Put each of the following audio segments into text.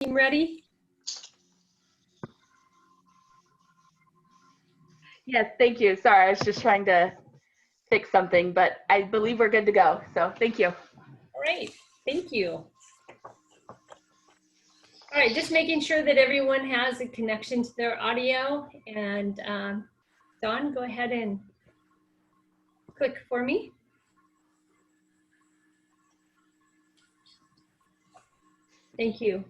Team ready? Yes, thank you. Sorry, I was just trying to fix something, but I believe we're good to go. So thank you. All right, thank you. All right, just making sure that everyone has a connection to their audio. And Dawn, go ahead and click for me. Thank you.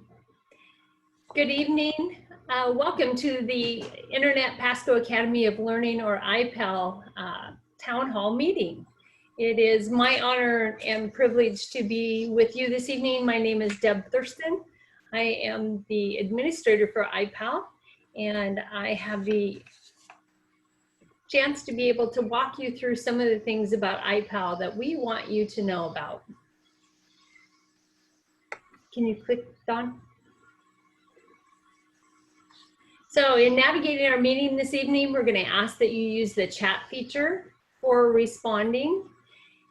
Good evening. Welcome to the Internet Pasco Academy of Learning, or iPAL, Town Hall meeting. It is my honor and privilege to be with you this evening. My name is Deb Thurston. I am the administrator for iPAL, and I have the chance to be able to walk you through some of the things about iPAL that we want you to know about. Can you click, Dawn? So in navigating our meeting this evening, we're going to ask that you use the chat feature for responding.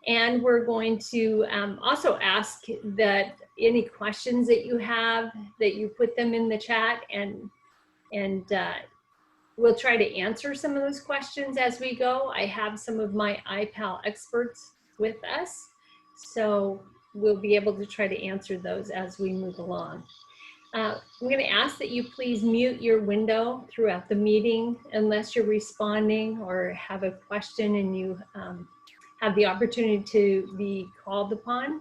And we're going to also ask that any questions that you have, that you put them in the chat, and we'll try to answer some of those questions as we go. I have some of my iPAL experts with us, so we'll be able to try to answer those as we move along. I'm going to ask that you please mute your window throughout the meeting unless you're responding or have a question and you have the opportunity to be called upon.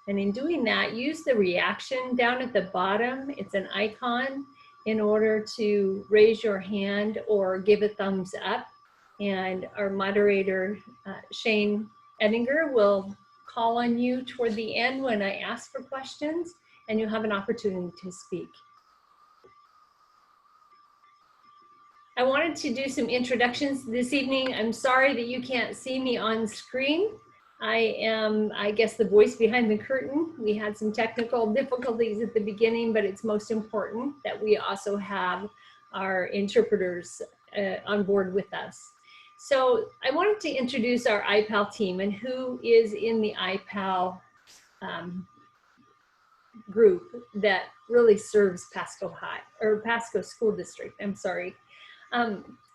And in doing that, use the reaction down at the bottom. It's an icon in order to raise your hand or give a thumbs up. And our moderator, Shane Edinger, will call on you toward the end when I ask for questions, and you'll have an opportunity to speak. I wanted to do some introductions this evening. I'm sorry that you can't see me on screen. I am, I guess, the voice behind the curtain. We had some technical difficulties at the beginning, but it's most important that we also have our interpreters on board with us. So I wanted to introduce our iPAL team and who is in the iPAL group that really serves Pasco High, or Pasco School District, I'm sorry.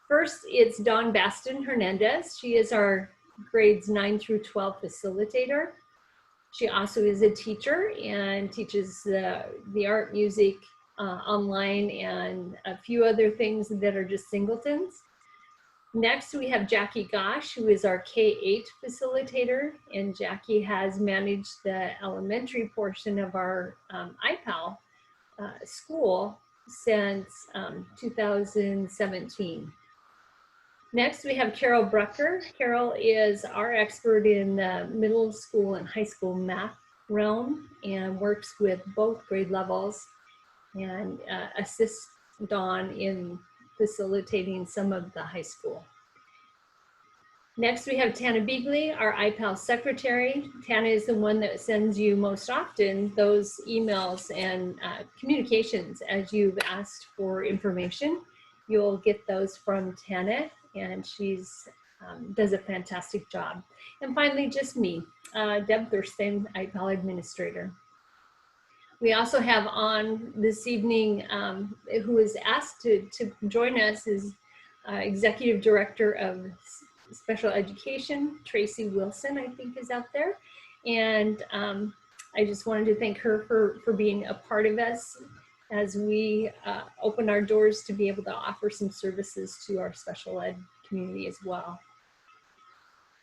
First, it's Dawn Baston Hernandez. She is our grades 9 through 12 facilitator. She also is a teacher and teaches the art, music online, and a few other things that are just singletons. Next, we have Jackie Gosh, who is our K-8 facilitator, and Jackie has managed the elementary portion of our iPAL school since 2017. Next, we have Carol Brucker. Carol is our expert in the middle school and high school math realm and works with both grade levels and assists Dawn in facilitating some of the high school. Next, we have Tana Beagley, our iPAL secretary. Tana is the one that sends you most often those emails and communications as you've asked for information. You'll get those from Tana, and she's does a fantastic job. And finally, just me, Deb Thurston, iPAL administrator. We also have on this evening, who is asked to join us, is Executive Director of Special Education, Tracy Wilson, I think is out there. And I just wanted to thank her for being a part of us as we open our doors to be able to offer some services to our special ed community as well.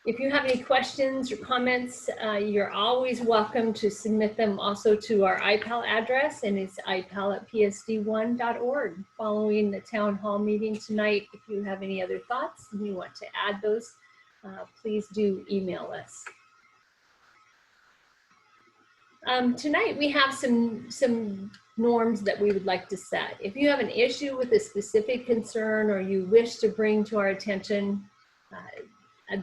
If you have any questions or comments, you're always welcome to submit them also to our iPAL address, and it's ipal@psd1.org. Following the town hall meeting tonight, if you have any other thoughts and you want to add those, please do email us. Tonight we have some norms that we would like to set. If you have an issue with a specific concern or you wish to bring to our attention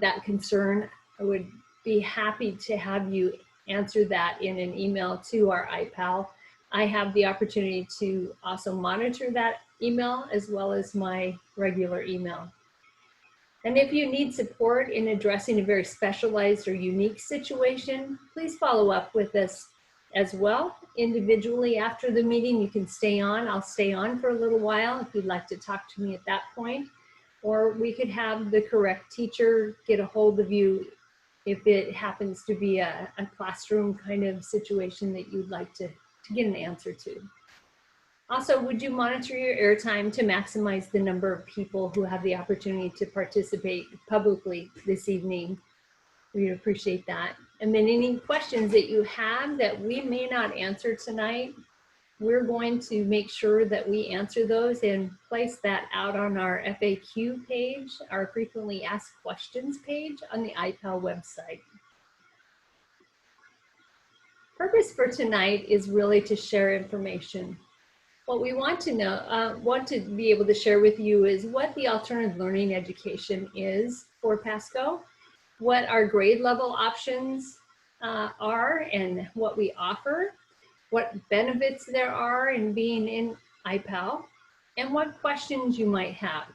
that concern, I would be happy to have you answer that in an email to our iPAL. I have the opportunity to also monitor that email as well as my regular email. And if you need support in addressing a very specialized or unique situation, please follow up with us as well. Individually after the meeting, you can stay on. I'll stay on for a little while if you'd like to talk to me at that point. Or we could have the correct teacher get a hold of you if it happens to be a classroom kind of situation that you'd like to get an answer to. Also, would you monitor your airtime to maximize the number of people who have the opportunity to participate publicly this evening? We'd appreciate that. And then any questions that you have that we may not answer tonight, we're going to make sure that we answer those and place that out on our FAQ page, our frequently asked questions page on the iPAL website. Purpose for tonight is really to share information. What we want to know, want to be able to share with you is what the alternative learning education is for Pasco, what our grade level options are and what we offer, what benefits there are in being in iPAL, and what questions you might have.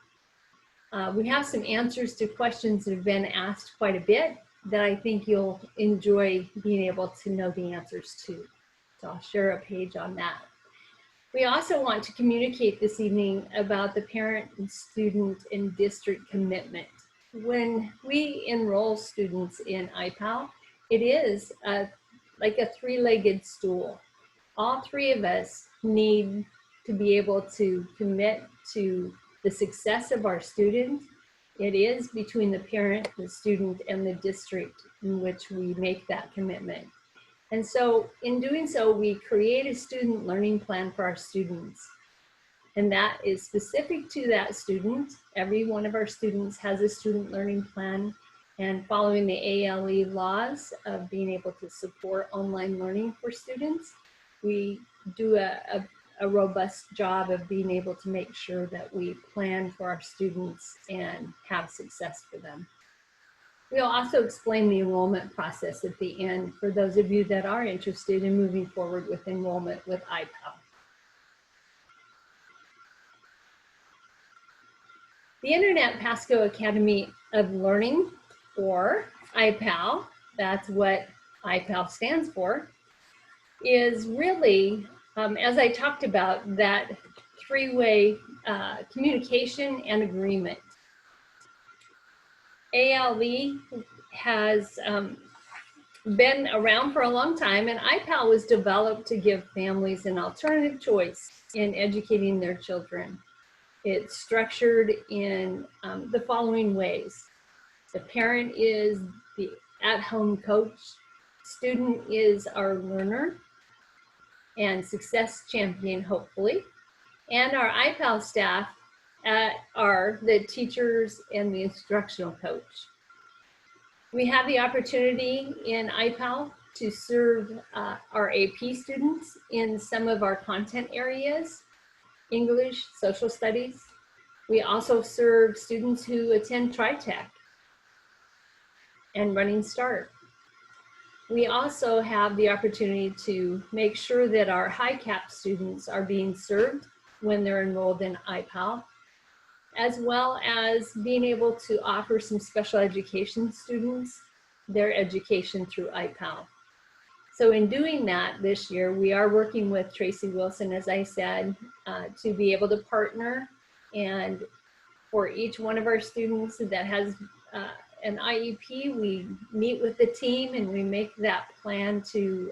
We have some answers to questions that have been asked quite a bit that I think you'll enjoy being able to know the answers to. So I'll share a page on that. We also want to communicate this evening about the parent and student and district commitment. When we enroll students in iPAL, it is like a three-legged stool. All three of us need to be able to commit to the success of our student. It is between the parent, the student, and the district in which we make that commitment. And so in doing so, we create a student learning plan for our students. And that is specific to that student. Every one of our students has a student learning plan, and following the ALE laws of being able to support online learning for students, we do a robust job of being able to make sure that we plan for our students and have success for them. We'll also explain the enrollment process at the end for those of you that are interested in moving forward with enrollment with iPAL. The Internet Pasco Academy of Learning, or iPAL, that's what iPAL stands for, is really, as I talked about, that three-way communication and agreement. ALE has been around for a long time, and iPAL was developed to give families an alternative choice in educating their children. It's structured in the following ways. The parent is the at-home coach, student is our learner and success champion, hopefully, and our iPAL staff are the teachers and the instructional coach. We have the opportunity in iPAL to serve our AP students in some of our content areas, English, social studies. We also serve students who attend TriTech and Running Start. We also have the opportunity to make sure that our high cap students are being served when they're enrolled in iPAL, as well as being able to offer some special education students their education through iPAL. So in doing that this year, we are working with Tracy Wilson, as I said, to be able to partner, and for each one of our students that has an IEP, we meet with the team and we make that plan to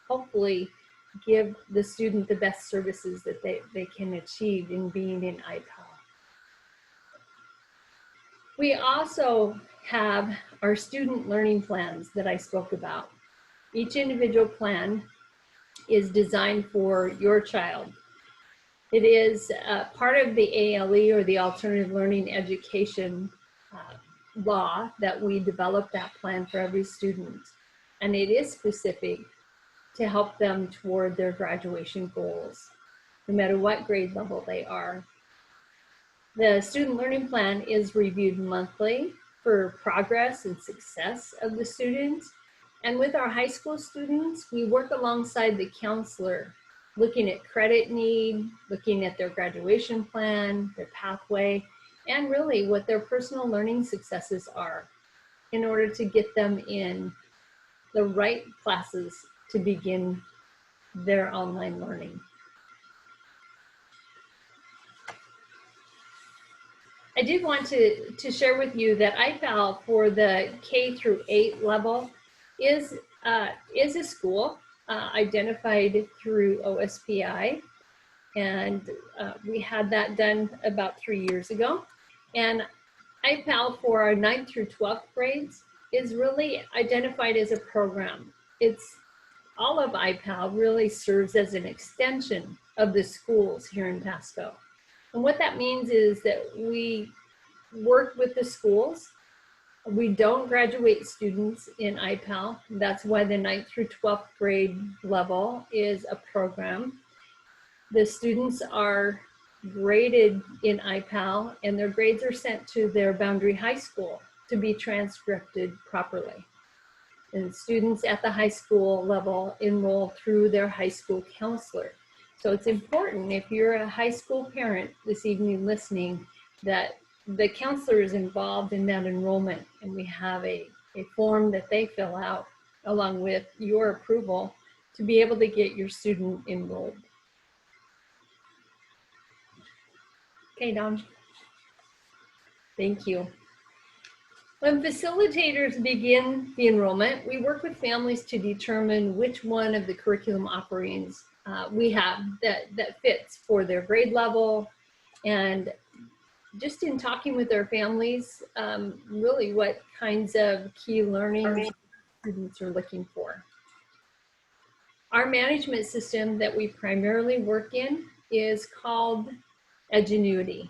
hopefully give the student the best services that they can achieve in being in iPAL. We also have our student learning plans that I spoke about. Each individual plan is designed for your child. It is part of the ALE, or the Alternative Learning Education law, that we develop that plan for every student. And it is specific to help them toward their graduation goals, no matter what grade level they are. The student learning plan is reviewed monthly for progress and success of the students. And with our high school students, we work alongside the counselor, looking at credit need, looking at their graduation plan, their pathway, and really what their personal learning successes are in order to get them in the right classes to begin their online learning. I did want to share with you that iPAL for the K through 8 level is a school identified through OSPI, and we had that done about 3 years ago. And iPAL for our 9th through 12th grades is really identified as a program. It's all of iPAL really serves as an extension of the schools here in Pasco. And what that means is that we work with the schools. We don't graduate students in iPAL. That's why the 9th through 12th grade level is a program. The students are graded in iPAL, and their grades are sent to their boundary high school to be transcribed properly. And students at the high school level enroll through their high school counselor. So it's important, if you're a high school parent this evening listening, that the counselor is involved in that enrollment, and we have a form that they fill out along with your approval to be able to get your student enrolled. Okay, Don. Thank you. When facilitators begin the enrollment, we work with families to determine which one of the curriculum offerings we have that fits for their grade level, and just in talking with their families, really what kinds of key learning students are looking for. Our management system that we primarily work in is called Edgenuity.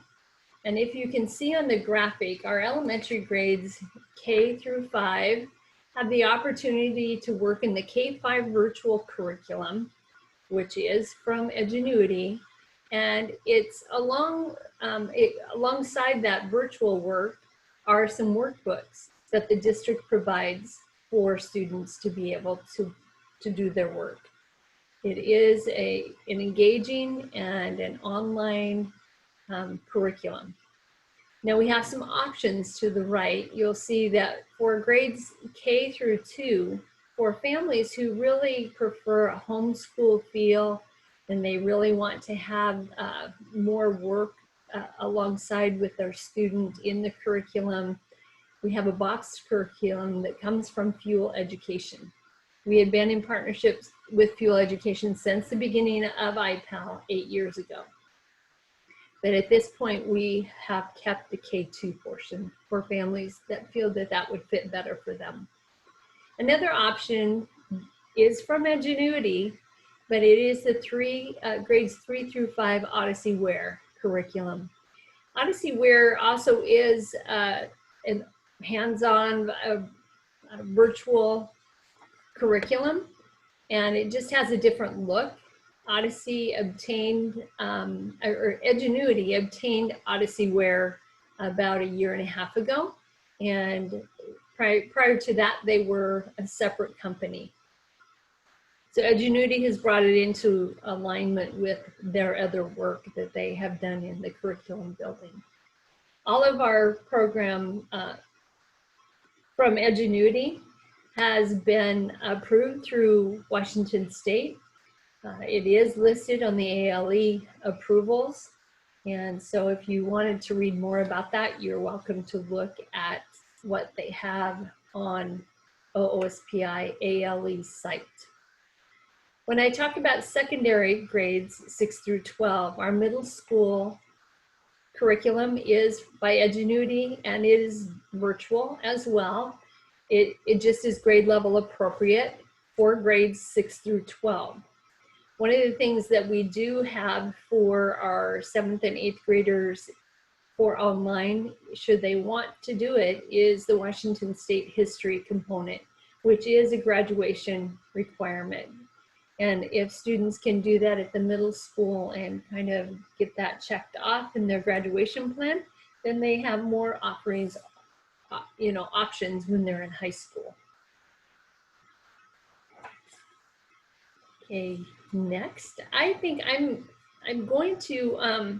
And if you can see on the graphic, our elementary grades K through 5 have the opportunity to work in the K-5 virtual curriculum, which is from Edgenuity. And it's alongside that virtual work are some workbooks that the district provides for students to be able to do their work. It is an engaging and an online curriculum. Now we have some options to the right. You'll see that for grades K through 2, for families who really prefer a homeschool feel and they really want to have more work alongside with their student in the curriculum, we have a boxed curriculum that comes from Fuel Education. We had been in partnerships with Fuel Education since the beginning of iPAL 8 years ago. But at this point, we have kept the K2 portion for families that feel that that would fit better for them. Another option is from Edgenuity, but it is the grades 3 through 5 Odyssey Ware curriculum. Odyssey Ware also is a hands-on virtual curriculum, and it just has a different look. Odyssey obtained, or Edgenuity obtained Odyssey Ware about 1.5 years ago. And prior to that, they were a separate company. So Edgenuity has brought it into alignment with their other work that they have done in the curriculum building. All of our program from Edgenuity has been approved through Washington State. It is listed on the ALE approvals. And so if you wanted to read more about that, you're welcome to look at what they have on OSPI ALE site. When I talk about secondary grades 6 through 12, our middle school curriculum is by Edgenuity, and it is virtual as well. It just is grade level appropriate for grades 6 through 12. One of the things that we do have for our 7th and 8th graders for online, should they want to do it, is the Washington State history component, which is a graduation requirement. And if students can do that at the middle school and kind of get that checked off in their graduation plan, then they have more offerings, options when they're in high school. Okay, next, I think I'm going to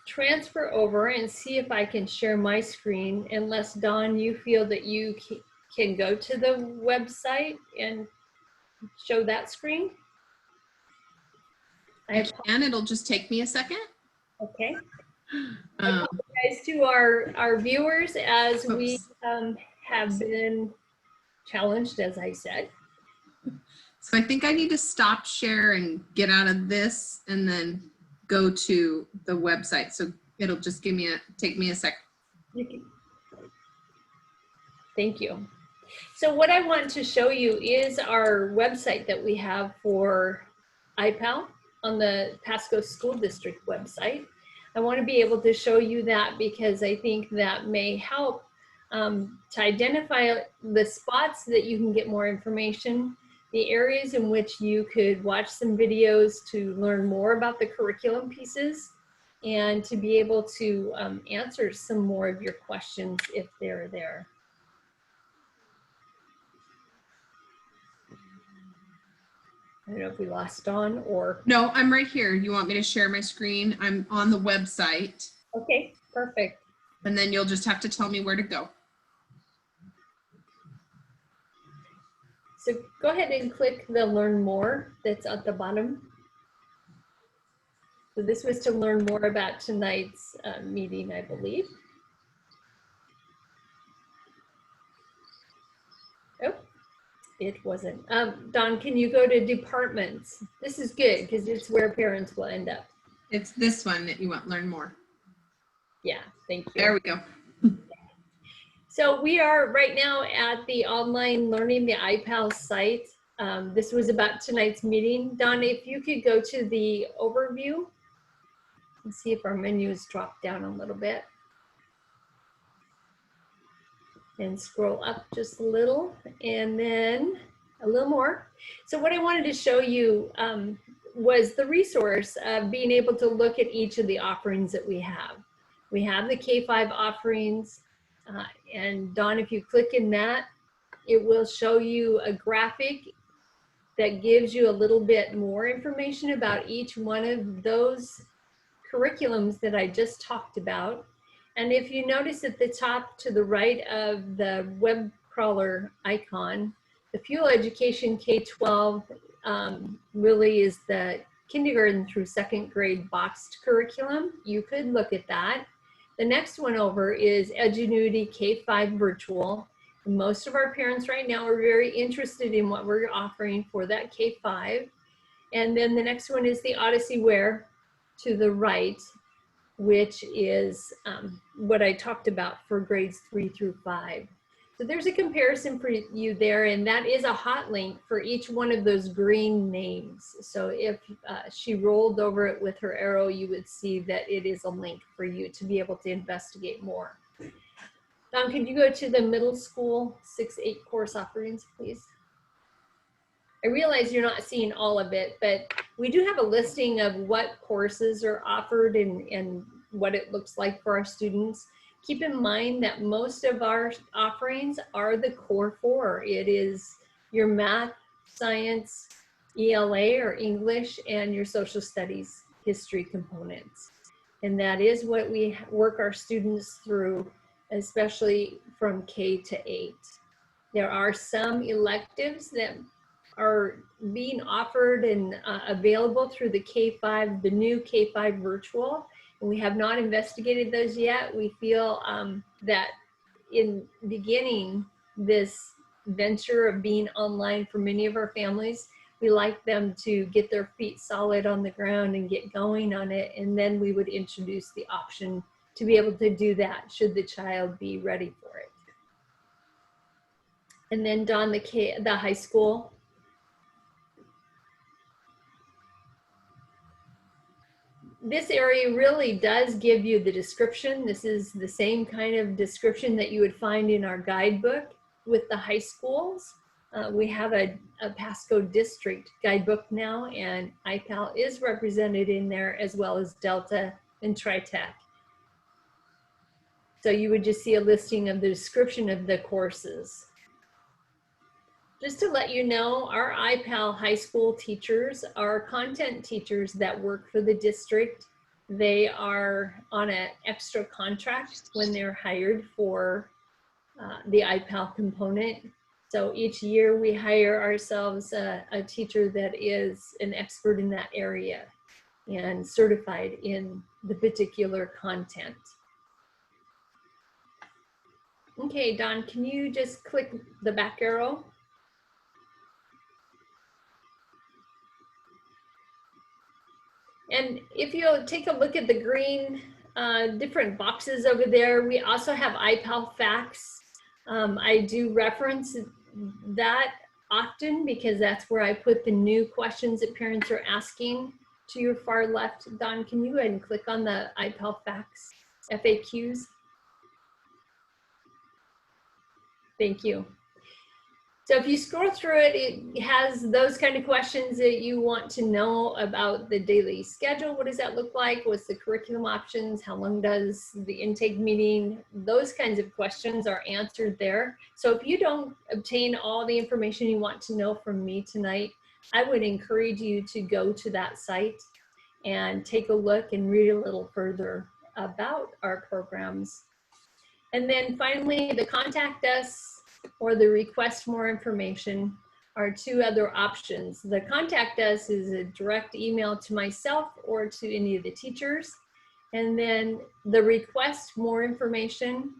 transfer over and see if I can share my screen, unless Dawn, you feel that you can go to the website and show that screen? I can, it'll just take me a second. Okay. Um, Guys, to our viewers, as we have been challenged, as I said. so I think I need to stop share and get out of this and then go to the website. So it'll just take me a second. Thank you. So what I want to show you is our website that we have for iPAL on the Pasco School District website. I want to be able to show you that because I think that may help to identify the spots that you can get more information, the areas in which you could watch some videos to learn more about the curriculum pieces, and to be able to answer some more of your questions if they're there. I don't know if we lost Dawn or. No, I'm right here. You want me to share my screen? I'm on the website. Okay, perfect. And then you'll just have to tell me where to go. So go ahead and click the Learn More that's at the bottom. So this was to learn more about tonight's meeting, I believe. Oh, it wasn't. Dawn, can you go to departments? This is good because it's where parents will end up. It's this one that you want, Learn More. Yeah, thank you. There we go. So we are right now at the online learning, the iPAL site. This was about tonight's meeting. Dawn, if you could go to the overview and see if our menus drop down a little bit. And scroll up just a little and then a little more. So what I wanted to show you was the resource of being able to look at each of the offerings that we have. We have the K-5 offerings, and Dawn, if you click in that, it will show you a graphic that gives you a little bit more information about each one of those curriculums that I just talked about. And if you notice at the top to the right of the web crawler icon, the Fuel Education K-12 really is the kindergarten through second grade boxed curriculum. You could look at that. The next one over is Edgenuity K-5 Virtual. And most of our parents right now are very interested in what we're offering for that K-5. And then the next one is the Odyssey Wear to the right, which is what I talked about for grades 3 through 5. So there's a comparison for you there, and that is a hot link for each one of those green names. So if she rolled over it with her arrow, you would see that it is a link for you to be able to investigate more. Don, could you go to the middle school 6-8 course offerings, please? I realize you're not seeing all of it, but we do have a listing of what courses are offered and what it looks like for our students. Keep in mind that most of our offerings are the core four. It is your math, science, ELA or English, and your social studies history components. And that is what we work our students through, especially from K to 8. There are some electives that are being offered and available through the K-5, the new K-5 virtual. And we have not investigated those yet. We feel that in beginning this venture of being online for many of our families, we like them to get their feet solid on the ground and get going on it. And then we would introduce the option to be able to do that should the child be ready for it. And then Don, the high school. This area really does give you the description. This is the same kind of description that you would find in our guidebook with the high schools. We have a Pasco district guidebook now, and iPAL is represented in there, as well as Delta and Tri-Tech. So you would just see a listing of the description of the courses. Just to let you know, our iPAL high school teachers are content teachers that work for the district. They are on an extra contract when they're hired for the iPAL component. So each year we hire ourselves a teacher that is an expert in that area and certified in the particular content. Okay, Don, can you just click the back arrow? And if you'll take a look at the green different boxes over there, we also have iPAL facts. I do reference that often because that's where I put the new questions that parents are asking. To your far left, Don, can you go ahead and click on the iPAL facts FAQs? Thank you. So if you scroll through it, it has those kind of questions that you want to know about the daily schedule. What does that look like? What's the curriculum options? How long does the intake meeting? Those kinds of questions are answered there. So if you don't obtain all the information you want to know from me tonight, I would encourage you to go to that site and take a look and read a little further about our programs. And then finally, the contact us or the request more information are two other options. The contact us is a direct email to myself or to any of the teachers. And then the request more information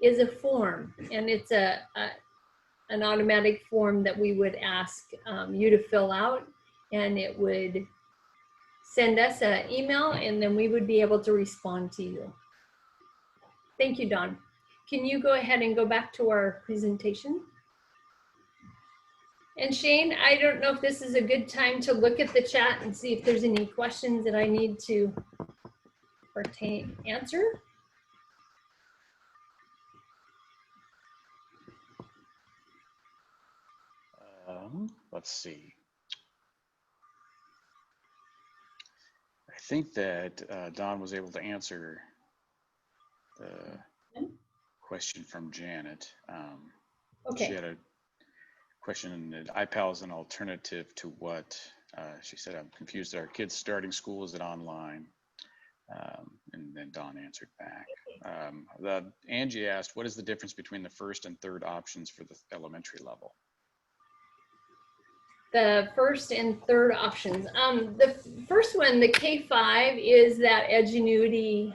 is a form, and it's an automatic form that we would ask you to fill out, and it would send us an email, and then we would be able to respond to you. Thank you, Don. Can you go ahead and go back to our presentation? And Shane, I don't know if this is a good time to look at the chat and see if there's any questions that I need to answer. Let's see. I think that Don was able to answer the question from Janet. Okay. She had a question that iPAL is an alternative to what? She said, I'm confused. Are kids starting school? Is it online? And then Don answered back. Angie asked, what is the difference between the first and third options for the elementary level? The first and third options. The first one, the K-5, is that Edgenuity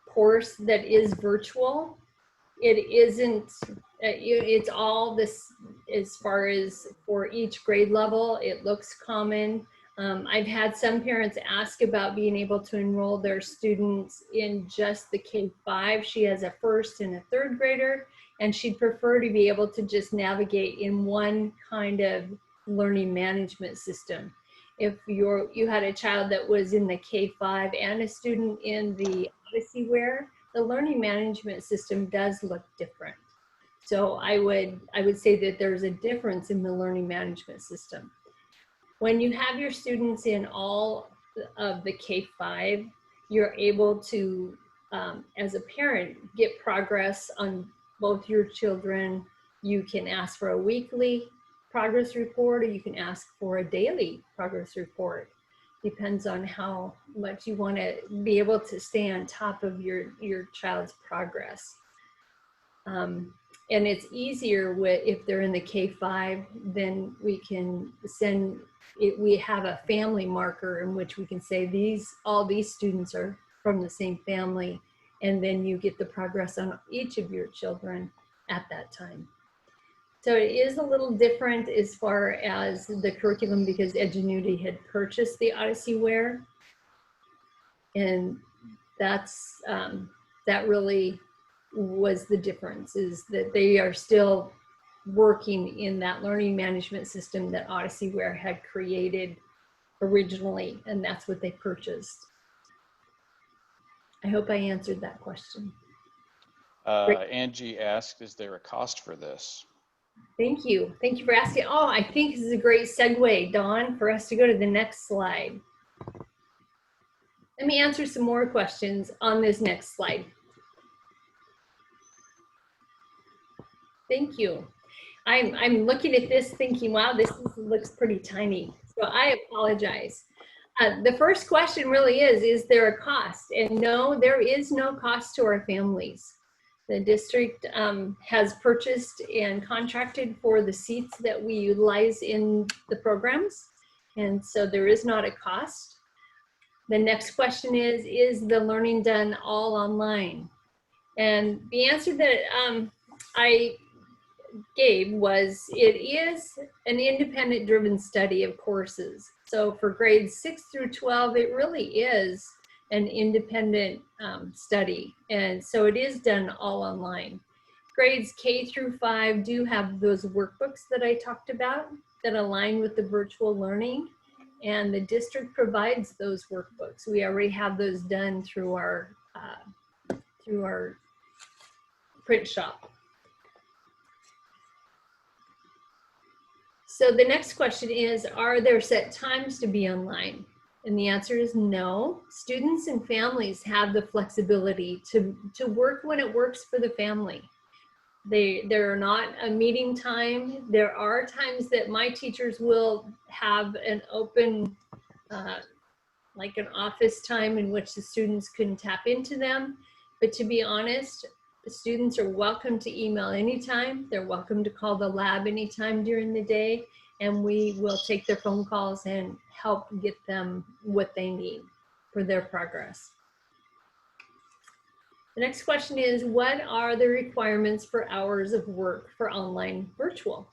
course that is virtual. It isn't, it's all this as far as for each grade level, it looks common. I've had some parents ask about being able to enroll their students in just the K-5. She has a first and a third grader, and she'd prefer to be able to just navigate in one kind of learning management system. If you had a child that was in the K-5 and a student in the Odysseyware, the learning management system does look different. So I would say that there's a difference in the learning management system. When you have your students in all of the K-5, you're able to, as a parent, get progress on both your children. You can ask for a weekly progress report, or you can ask for a daily progress report. Depends on how much you want to be able to stay on top of your child's progress. And it's easier if they're in the K-5, then we can send it. We have a family marker in which we can say all these students are from the same family, and then you get the progress on each of your children at that time. So it is a little different as far as the curriculum because Edgenuity had purchased the Odysseyware, and that's that really was the difference, is that they are still working in that learning management system that Odysseyware had created originally, and that's what they purchased. I hope I answered that question. Angie asked, is there a cost for this? Thank you. Thank you for asking. Oh, I think this is a great segue, Dawn, for us to go to the next slide. Let me answer some more questions on this next slide. Thank you. I'm looking at this thinking, wow, this looks pretty tiny. So I apologize. The first question really is there a cost? And no, there is no cost to our families. The district has purchased and contracted for the seats that we utilize in the programs, and so there is not a cost. The next question is the learning done all online? And the answer that I gave was it is an independent driven study of courses. So for grades 6 through 12, it really is an independent study. And so it is done all online. Grades K through 5 do have those workbooks that I talked about that align with the virtual learning. And the district provides those workbooks. We already have those done through our print shop. So the next question is, are there set times to be online? And the answer is no. Students and families have the flexibility to work when it works for the family. They're not a meeting time. There are times that my teachers will have an open, like an office time in which the students can tap into them. But to be honest, the students are welcome to email anytime. They're welcome to call the lab anytime during the day, and we will take their phone calls and help get them what they need for their progress. The next question is, what are the requirements for hours of work for online virtual?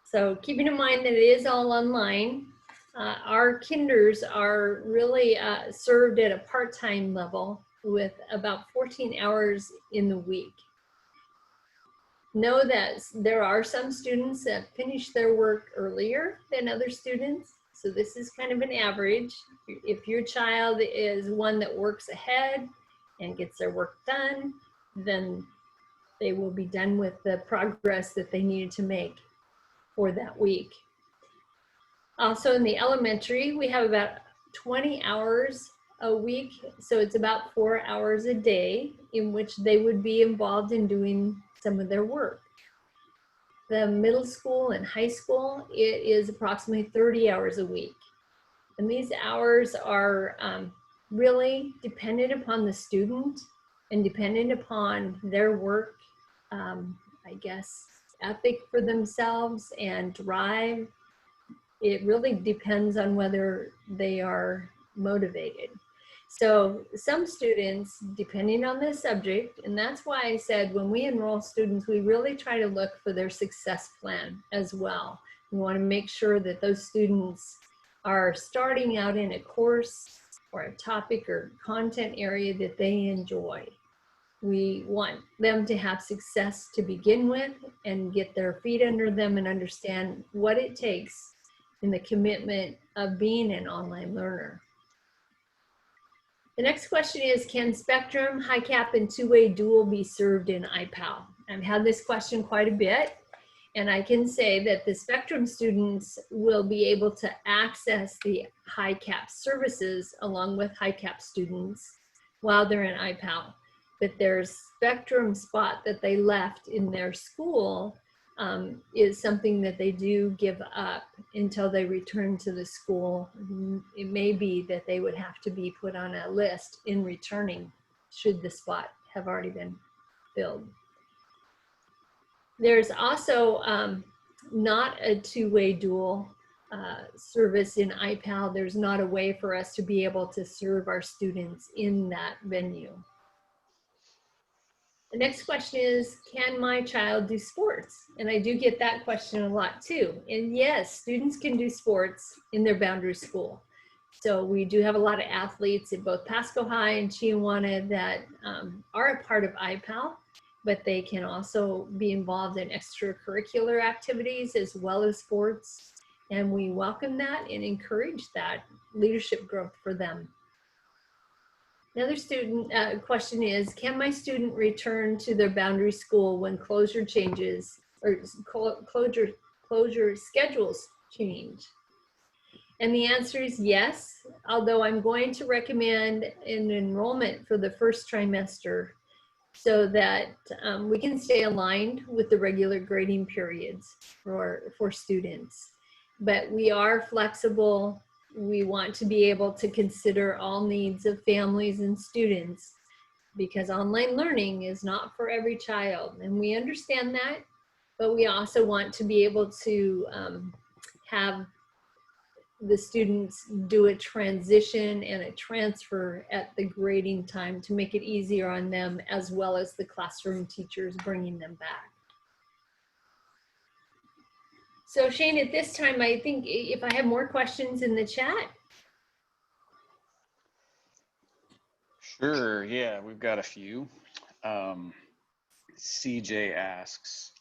So keeping in mind that it is all online, our kinders are really served at a part-time level with about 14 hours in the week. Know that there are some students that finish their work earlier than other students. So this is kind of an average. If your child is one that works ahead and gets their work done, then they will be done with the progress that they needed to make for that week. Also in the elementary, we have about 20 hours a week. So it's about 4 hours a day in which they would be involved in doing some of their work. The middle school and high school, it is approximately 30 hours a week. And these hours are really dependent upon the student and dependent upon their work, I guess, ethic for themselves and drive. It really depends on whether they are motivated. So some students, depending on the subject, and that's why I said when we enroll students, we really try to look for their success plan as well. We want to make sure that those students are starting out in a course or a topic or content area that they enjoy. We want them to have success to begin with and get their feet under them and understand what it takes in the commitment of being an online learner. The next question is, can Spectrum, HiCap, and two-way dual be served in iPAL? I've had this question quite a bit, and I can say that the Spectrum students will be able to access the HiCap services along with HiCap students while they're in iPAL. But their Spectrum spot that they left in their school is something that they do give up until they return to the school. It may be that they would have to be put on a list in returning should the spot have already been filled. There's also not a two-way dual service in iPAL. There's not a way for us to be able to serve our students in that venue. The next question is, can my child do sports? And I do get that question a lot too. And yes, students can do sports in their boundary school. So we do have a lot of athletes at both Pasco High and Chiawana that are a part of iPAL, but they can also be involved in extracurricular activities as well as sports. And we welcome that and encourage that leadership growth for them. Another student question is, can my student return to their boundary school when closure changes or closure schedules change? And the answer is yes, although I'm going to recommend an enrollment for the first trimester so that we can stay aligned with the regular grading periods for students. But we are flexible. We want to be able to consider all needs of families and students. because online learning is not for every child. And we understand that, but we also want to be able to have the students do a transition and a transfer at the grading time to make it easier on them, as well as the classroom teachers bringing them back. So Shane, at this time, I think if I have more questions in the chat. Sure, yeah, we've got a few. CJ asks,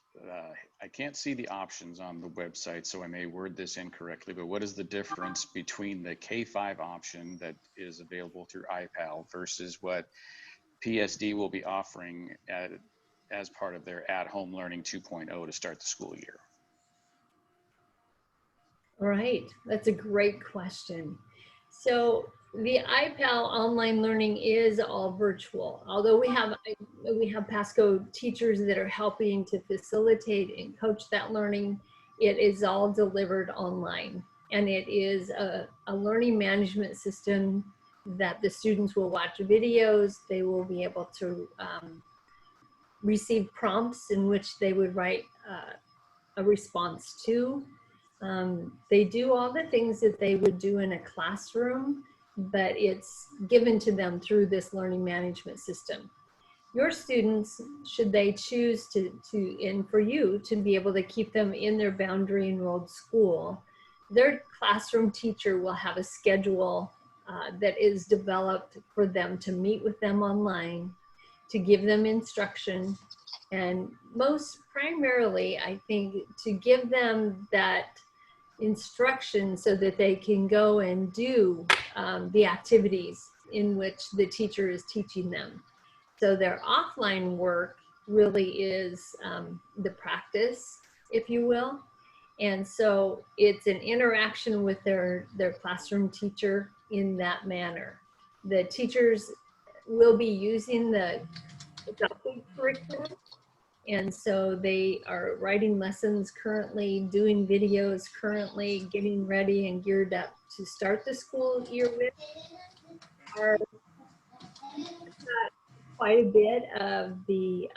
I can't see the options on the website, so I may word this incorrectly, but what is the difference between the K-5 option that is available through iPAL versus what PSD will be offering as part of their at-home learning 2.0 to start the school year? All right, that's a great question. So the iPAL online learning is all virtual, although we have Pasco teachers that are helping to facilitate and coach that learning. It is all delivered online, and it is a learning management system that the students will watch videos. They will be able to receive prompts in which they would write a response to. They do all the things that they would do in a classroom, but it's given to them through this learning management system. Your students, should they choose and for you to be able to keep them in their boundary enrolled school, their classroom teacher will have a schedule that is developed for them to meet with them online, to give them instruction, and most primarily, I think, to give them that instruction so that they can go and do the activities in which the teacher is teaching them. So their offline work really is the practice, if you will. And so it's an interaction with their classroom teacher in that manner. The teachers will be using the adopted curriculum. And so they are writing lessons currently, doing videos currently, getting ready and geared up to start the school year with. Are quite a bit of the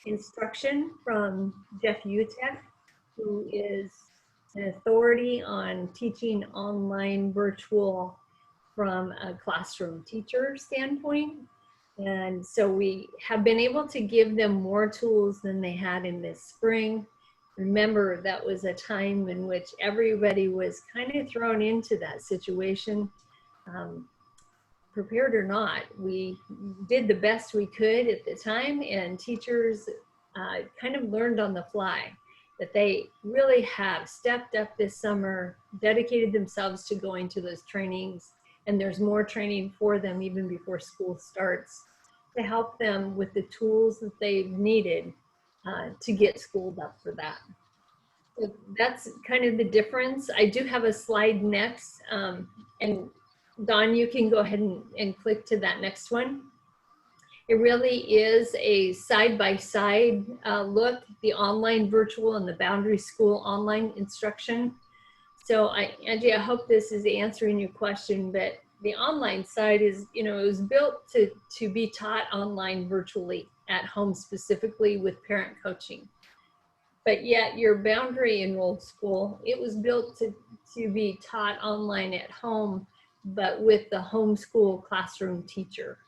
instruction from Jeff Utek, who is an authority on teaching online virtual from a classroom teacher standpoint. And so we have been able to give them more tools than they had in this spring. Remember, that was a time in which everybody was kind of thrown into that situation. Prepared or not, we did the best we could at the time, and teachers kind of learned on the fly that they really have stepped up this summer, dedicated themselves to going to those trainings, and there's more training for them even before school starts to help them with the tools that they've needed to get schooled up for that. So that's kind of the difference. I do have a slide next, and Dawn, you can go ahead and click to that next one. It really is a side-by-side look, the online virtual and the boundary school online instruction. So Angie, I hope this is answering your question, but the online side is, it was built to be taught online virtually at home, specifically with parent coaching. But yet your boundary enrolled school, it was built to be taught online at home, but with the homeschool classroom teacher.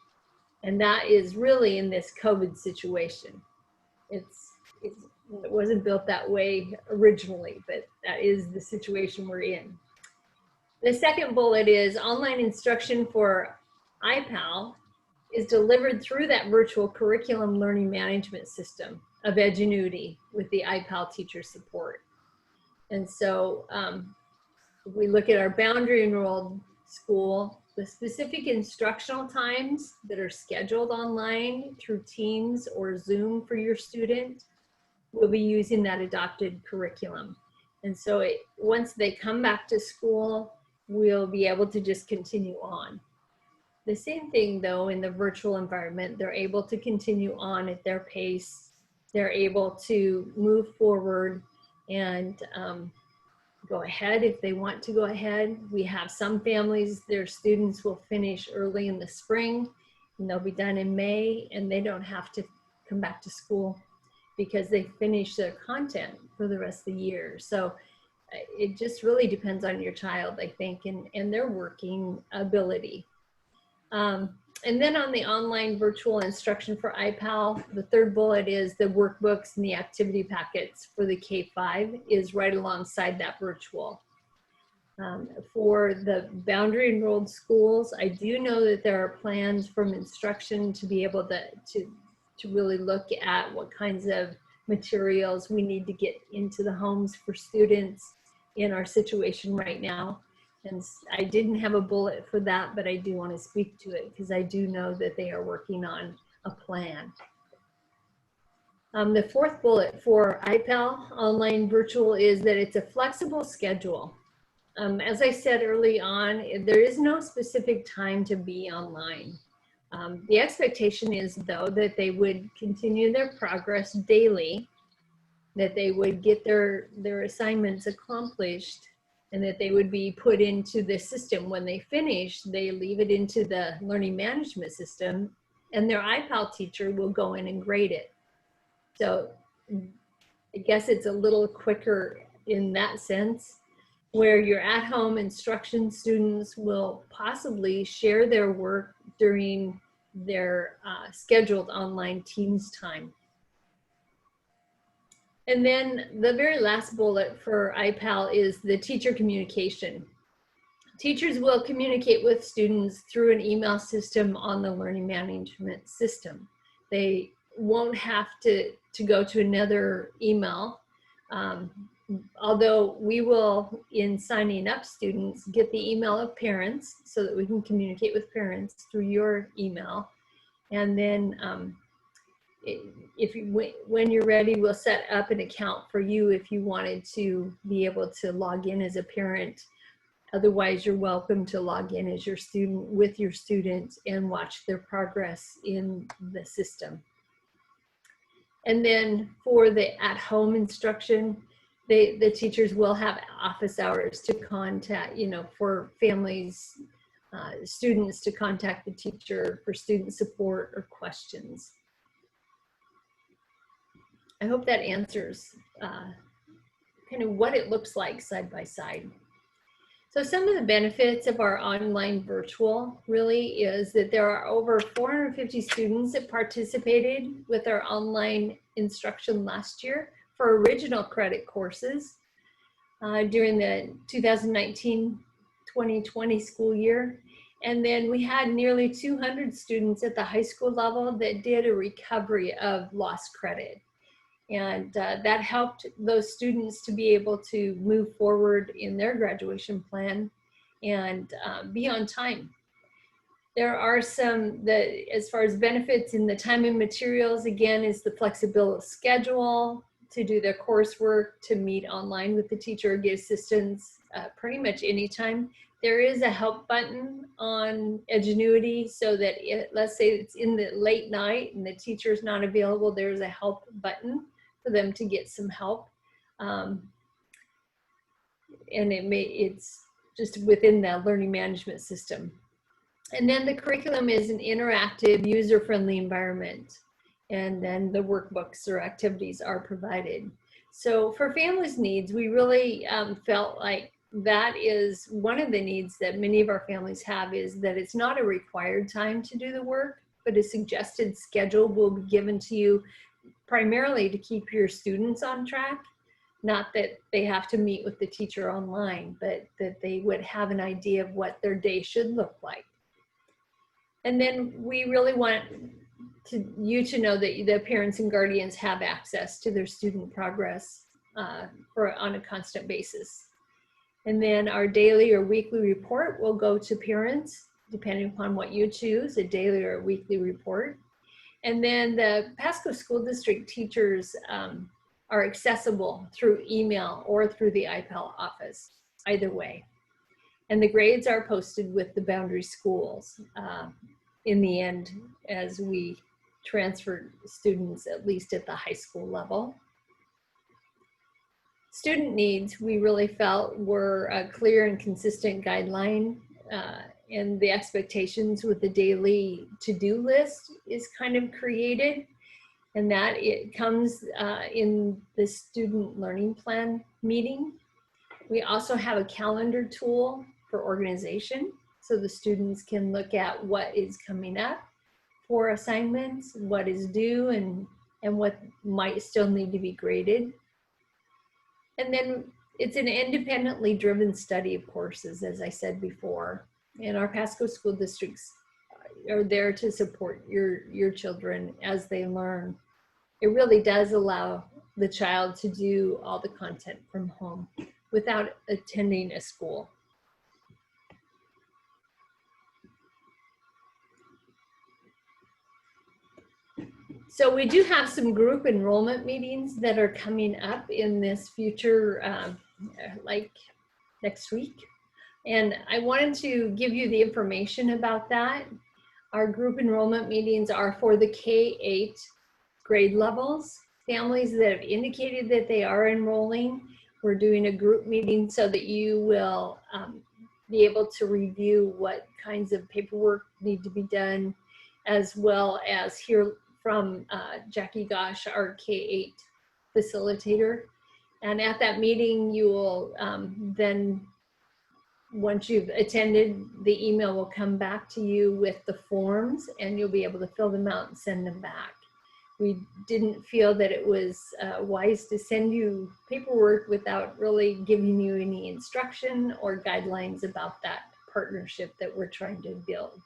And that is really in this COVID situation. It wasn't built that way originally, but that is the situation we're in. The second bullet is online instruction for iPAL is delivered through that virtual curriculum learning management system of Edgenuity with the iPAL teacher support. And so if we look at our boundary enrolled school, the specific instructional times that are scheduled online through Teams or Zoom for your student will be using that adopted curriculum. And so once they come back to school, we'll be able to just continue on. The same thing though, in the virtual environment, they're able to continue on at their pace. They're able to move forward and go ahead if they want to go ahead. We have some families, their students will finish early in the spring and they'll be done in May, and they don't have to come back to school because they finish their content for the rest of the year. So it just really depends on your child, I think, and their working ability. And then on the online virtual instruction for iPAL, the third bullet is the workbooks and the activity packets for the K-5 is right alongside that virtual. For the boundary enrolled schools, I do know that there are plans from instruction to be able to really look at what kinds of materials we need to get into the homes for students in our situation right now. And I didn't have a bullet for that, but I do want to speak to it because I do know that they are working on a plan. The fourth bullet for iPAL online virtual is that it's a flexible schedule. As I said early on, there is no specific time to be online. The expectation is, though, that they would continue their progress daily, that they would get their assignments accomplished, and that they would be put into the system. When they finish, they leave it into the learning management system, and their iPAL teacher will go in and grade it. So I guess it's a little quicker in that sense, where your at-home instruction students will possibly share their work during their scheduled online Teams time. And then the very last bullet for iPAL is the teacher communication. Teachers will communicate with students through an email system on the learning management system. They won't have to go to another email. Although we will, in signing up students, get the email of parents so that we can communicate with parents through your email. And then when you're ready, we'll set up an account for you if you wanted to be able to log in as a parent. Otherwise, you're welcome to log in as your student with your students and watch their progress in the system. And then for the at-home instruction, the teachers will have office hours to contact, for families, students to contact the teacher for student support or questions. I hope that answers kind of what it looks like side by side. So some of the benefits of our online virtual really is that there are over 450 students that participated with our online instruction last year for original credit courses during the 2019-2020 school year. And then we had nearly 200 students at the high school level that did a recovery of lost credit. And that helped those students to be able to move forward in their graduation plan and be on time. There are some, as far as benefits in the time and materials, again, is the flexible schedule to do their coursework, to meet online with the teacher or get assistance pretty much anytime. There is a help button on Edgenuity so that let's say it's in the late night and the teacher's not available, there's a help button for them to get some help. And it's just within the learning management system. And then the curriculum is an interactive, user-friendly environment. And then the workbooks or activities are provided. So for families' needs, we really felt like that is one of the needs that many of our families have, is that it's not a required time to do the work, but a suggested schedule will be given to you primarily to keep your students on track. Not that they have to meet with the teacher online, but that they would have an idea of what their day should look like. And then we really want you to know that the parents and guardians have access to their student progress on a constant basis. And then our daily or weekly report will go to parents, depending upon what you choose, a daily or a weekly report. And then the Pasco School District teachers are accessible through email or through the iPAL office, either way. And the grades are posted with the boundary schools in the end as we transfer students, at least at the high school level. Student needs, we really felt, were a clear and consistent guideline and the expectations with the daily to-do list is kind of created. And that it comes in the student learning plan meeting. We also have a calendar tool for organization, so the students can look at what is coming up for assignments, what is due, and what might still need to be graded. And then it's an independently driven study of courses, as I said before. And our Pasco school districts are there to support your children as they learn. It really does allow the child to do all the content from home without attending a school. So we do have some group enrollment meetings that are coming up in this future, like next week. And I wanted to give you the information about that. Our group enrollment meetings are for the K-8 grade levels. Families that have indicated that they are enrolling, we're doing a group meeting so that you will be able to review what kinds of paperwork need to be done, as well as hear from Jackie Gosh, our K-8 facilitator. And at that meeting, you will then, once you've attended, the email will come back to you with the forms, and you'll be able to fill them out and send them back. We didn't feel that it was wise to send you paperwork without really giving you any instruction or guidelines about that partnership that we're trying to build.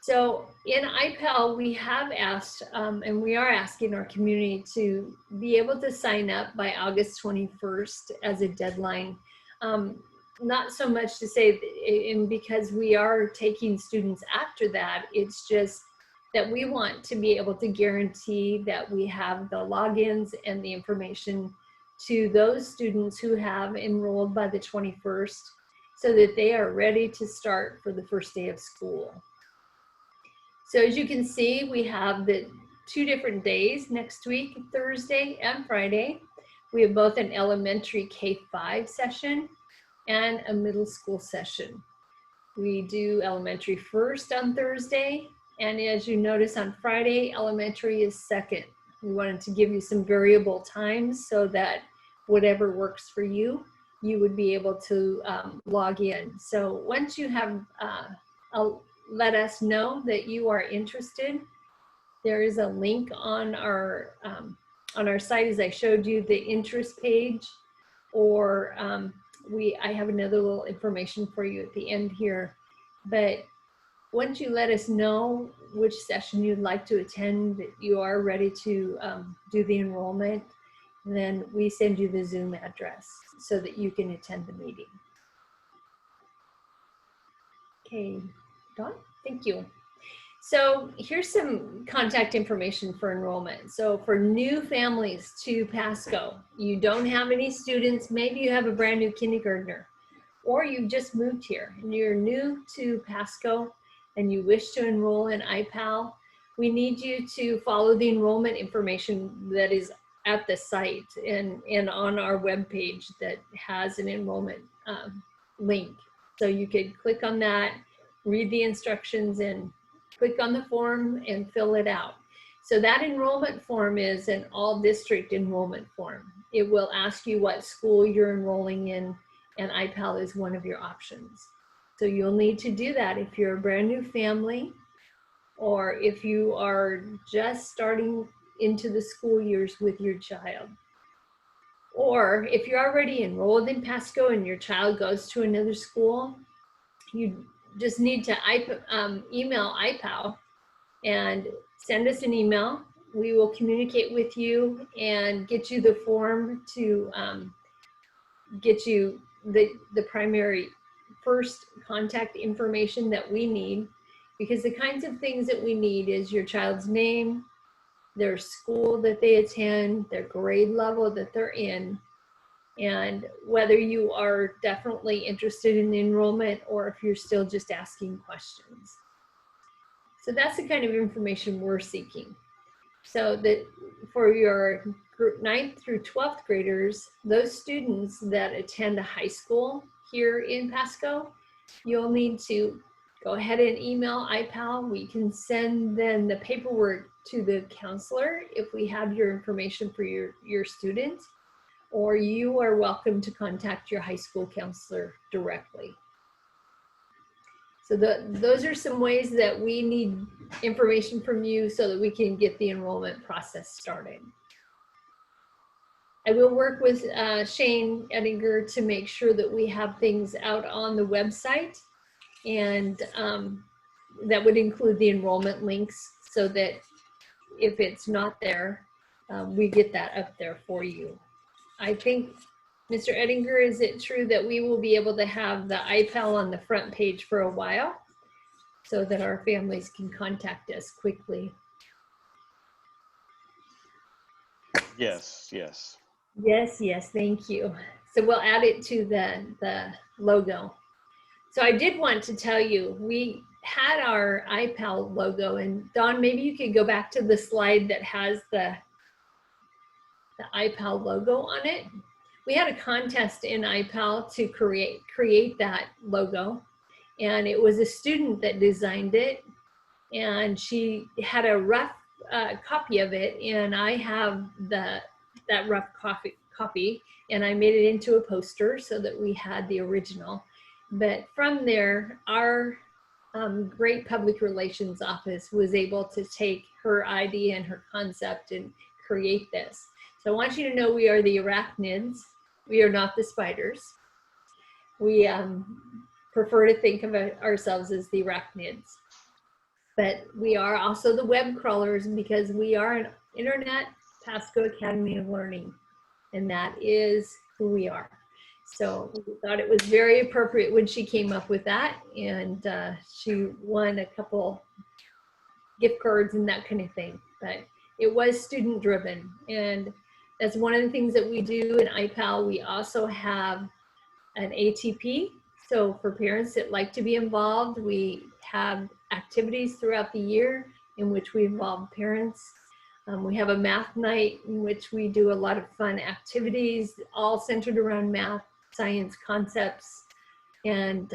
So in iPAL, we have asked, and we are asking our community to be able to sign up by August 21st as a deadline. Not so much to say, and because we are taking students after that, it's just that we want to be able to guarantee that we have the logins and the information to those students who have enrolled by the 21st so that they are ready to start for the first day of school. So as you can see, we have the 2 different days next week, Thursday and Friday. We have both an elementary K-5 session and a middle school session. We do elementary first on Thursday, and as you notice on Friday, elementary is second. We wanted to give you some variable times so that whatever works for you, you would be able to log in. So once you have let us know that you are interested, there is a link on our site, as I showed you, the interest page, or I have another little information for you at the end here. But once you let us know which session you'd like to attend, that you are ready to do the enrollment, then we send you the Zoom address so that you can attend the meeting. Okay, Dawn, thank you. So here's some contact information for enrollment. So for new families to Pasco, you don't have any students, maybe you have a brand new kindergartner, or you've just moved here and you're new to Pasco and you wish to enroll in iPAL, we need you to follow the enrollment information that is at the site and on our webpage that has an enrollment link. So you could click on that, read the instructions, and click on the form and fill it out. So that enrollment form is an all district enrollment form. It will ask you what school you're enrolling in, and iPAL is one of your options. So you'll need to do that if you're a brand new family, or if you are just starting into the school years with your child. Or if you're already enrolled in Pasco and your child goes to another school, you just need to email iPAL and send us an email. We will communicate with you and get you the form to get you the primary first contact information that we need, because the kinds of things that we need is your child's name, their school that they attend, their grade level that they're in, and whether you are definitely interested in the enrollment or if you're still just asking questions. So that's the kind of information we're seeking. So that for your group 9th through 12th graders, those students that attend a high school here in Pasco, you'll need to go ahead and email iPAL. We can send then the paperwork to the counselor if we have your information for your student, or you are welcome to contact your high school counselor directly. So those are some ways that we need information from you so that we can get the enrollment process started. I will work with Shane Ettinger to make sure that we have things out on the website, and that would include the enrollment links so that if it's not there, we get that up there for you. I think, Mr. Ettinger, is it true that we will be able to have the iPAL on the front page for a while so that our families can contact us quickly? Yes, yes. Yes, yes, thank you. So we'll add it to the logo. So I did want to tell you, we had our iPAL logo, and Dawn, maybe you could go back to the slide that has the iPAL logo on it. We had a contest in iPAL to create that logo, and it was a student that designed it, and she had a rough copy of it, and I have that rough copy, and I made it into a poster so that we had the original. But from there, our great public relations office was able to take her idea and her concept and create this. So I want you to know we are the arachnids. We are not the spiders. We prefer to think of ourselves as the arachnids. But we are also the web crawlers because we are an internet Pasco Academy of Learning, and that is who we are. So we thought it was very appropriate when she came up with that, and she won a couple gift cards and that kind of thing. But it was student driven, and that's one of the things that we do in iPAL. We also have an ATP. So for parents that like to be involved, we have activities throughout the year in which we involve parents. We have a math night in which we do a lot of fun activities, all centered around math, science concepts, and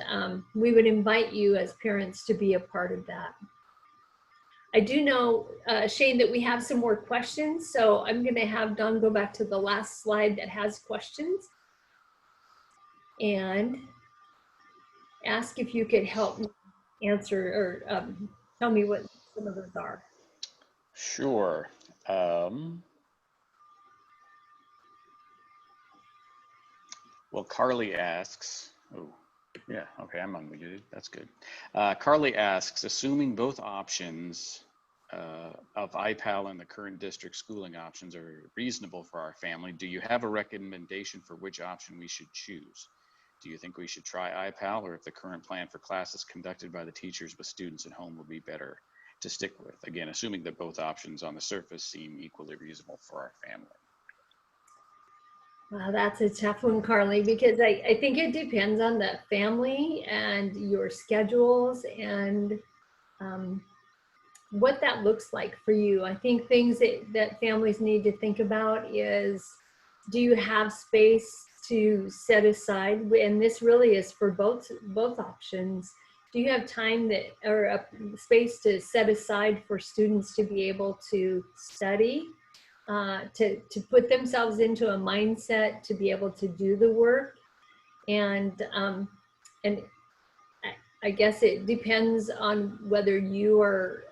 we would invite you as parents to be a part of that. I do know, Shane, that we have some more questions, so I'm going to have Dawn go back to the last slide that has questions and ask if you could help me answer or tell me what some of those are. Sure. Well, Carly asks, oh, yeah, okay, I'm unmuted. That's good. Carly asks, assuming both options of iPAL and the current district schooling options are reasonable for our family, do you have a recommendation for which option we should choose? Do you think we should try iPAL, or if the current plan for classes conducted by the teachers with students at home will be better to stick with? Again, assuming that both options on the surface seem equally reasonable for our family. Well, that's a tough one, Carly, because I think it depends on the family and your schedules and what that looks like for you. I think things that families need to think about is, do you have space to set aside? And this really is for both options. Do you have time that, or a space to set aside for students to be able to study? To put themselves into a mindset to be able to do the work, and I guess it depends on whether you are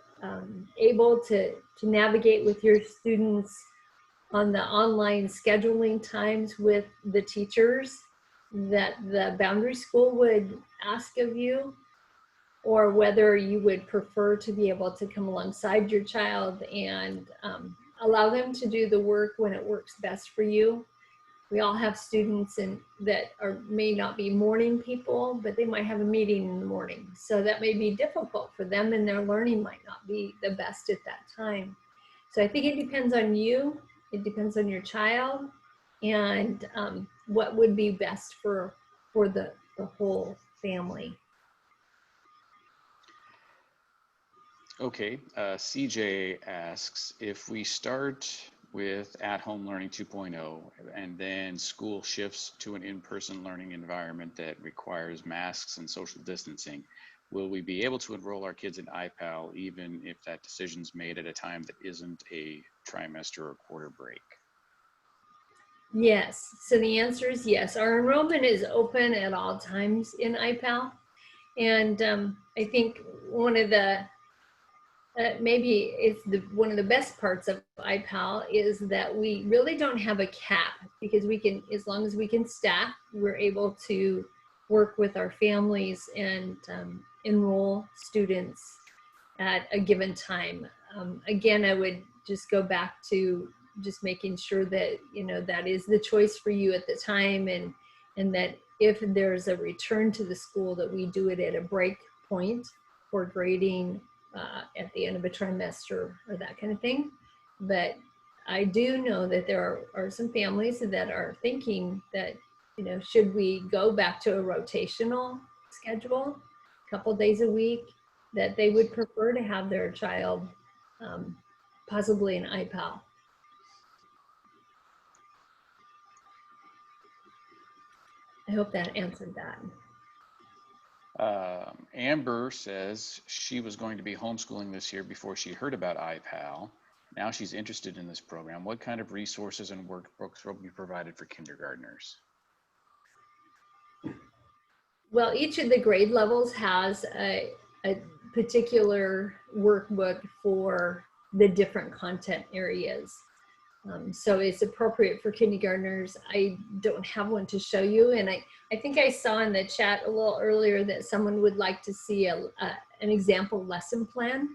able to navigate with your students on the online scheduling times with the teachers that the boundary school would ask of you, or whether you would prefer to be able to come alongside your child and allow them to do the work when it works best for you. We all have students that may not be morning people, but they might have a meeting in the morning. So that may be difficult for them, and their learning might not be the best at that time. So I think it depends on you, it depends on your child, and what would be best for the whole family. Okay, CJ asks, if we start with at-home learning 2.0, and then school shifts to an in-person learning environment that requires masks and social distancing, will we be able to enroll our kids in iPAL even if that decision's made at a time that isn't a trimester or quarter break? Yes, so the answer is yes. Our enrollment is open at all times in iPAL. And I think one of the, maybe it's one of the best parts of iPAL is that we really don't have a cap, because we can, as long as we can staff, we're able to work with our families and enroll students at a given time. Again, I would just go back to just making sure that, you know, that is the choice for you at the time, and that if there's a return to the school, that we do it at a break point for grading at the end of a trimester or that kind of thing. But I do know that there are some families that are thinking that, you know, should we go back to a rotational schedule, a couple days a week, that they would prefer to have their child possibly in iPAL. I hope that answered that. Amber says she was going to be homeschooling this year before she heard about iPAL. Now she's interested in this program. What kind of resources and workbooks will be provided for kindergartners? Well, each of the grade levels has a particular workbook for the different content areas. So it's appropriate for kindergartners. I don't have one to show you, and I think I saw in the chat a little earlier that someone would like to see an example lesson plan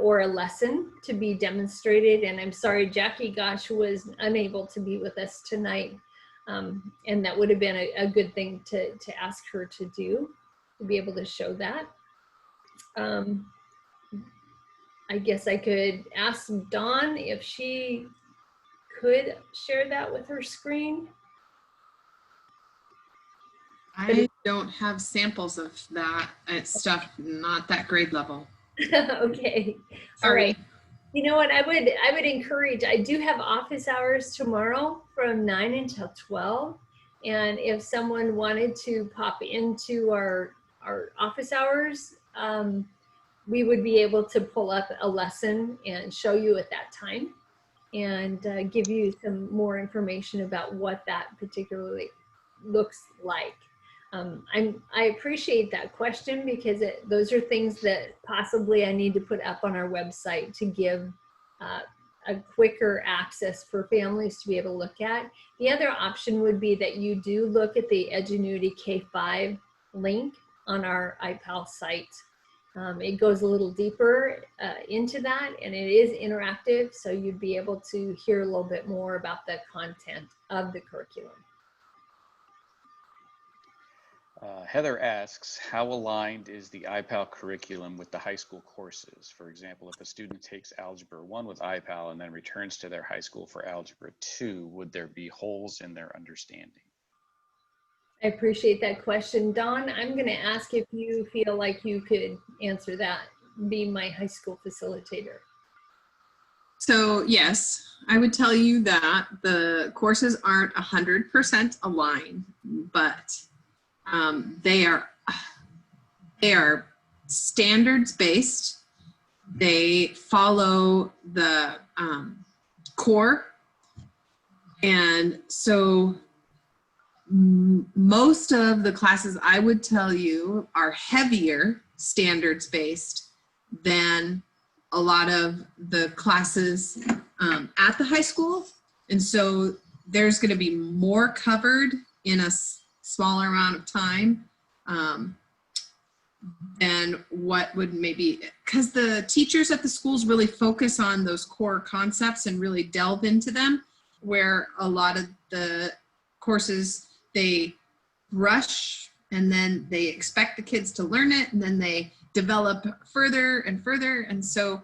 or a lesson to be demonstrated. And I'm sorry, Jackie Gosh was unable to be with us tonight, and that would have been a good thing to ask her to do, to be able to show that. I guess I could ask Dawn if she could share that with her screen. I don't have samples of that stuff, not that grade level. Okay. All Sorry. right. You know what? I would encourage, I do have office hours tomorrow from 9 until 12. And if someone wanted to pop into our office hours, we would be able to pull up a lesson and show you at that time, and give you some more information about what that particularly looks like. I appreciate that question, because those are things that possibly I need to put up on our website to give a quicker access for families to be able to look at. The other option would be that you do look at the Edgenuity K5 link on our iPAL site. It goes a little deeper into that, and it is interactive, so you'd be able to hear a little bit more about the content of the curriculum. Heather asks, how aligned is the iPAL curriculum with the high school courses? For example, if a student takes Algebra 1 with iPAL and then returns to their high school for Algebra 2, would there be holes in their understanding? I appreciate that question. Dawn, I'm going to ask if you feel like you could answer that, be my high school facilitator. So yes, I would tell you that the courses aren't 100% aligned, but they are standards based. They follow the core, and so most of the classes, I would tell you, are heavier standards based than a lot of the classes at the high school. And so there's going to be more covered in a smaller amount of time than what would maybe, because the teachers at the schools really focus on those core concepts and really delve into them, where a lot of the courses, they rush and then they expect the kids to learn it, and then they develop further and further. And so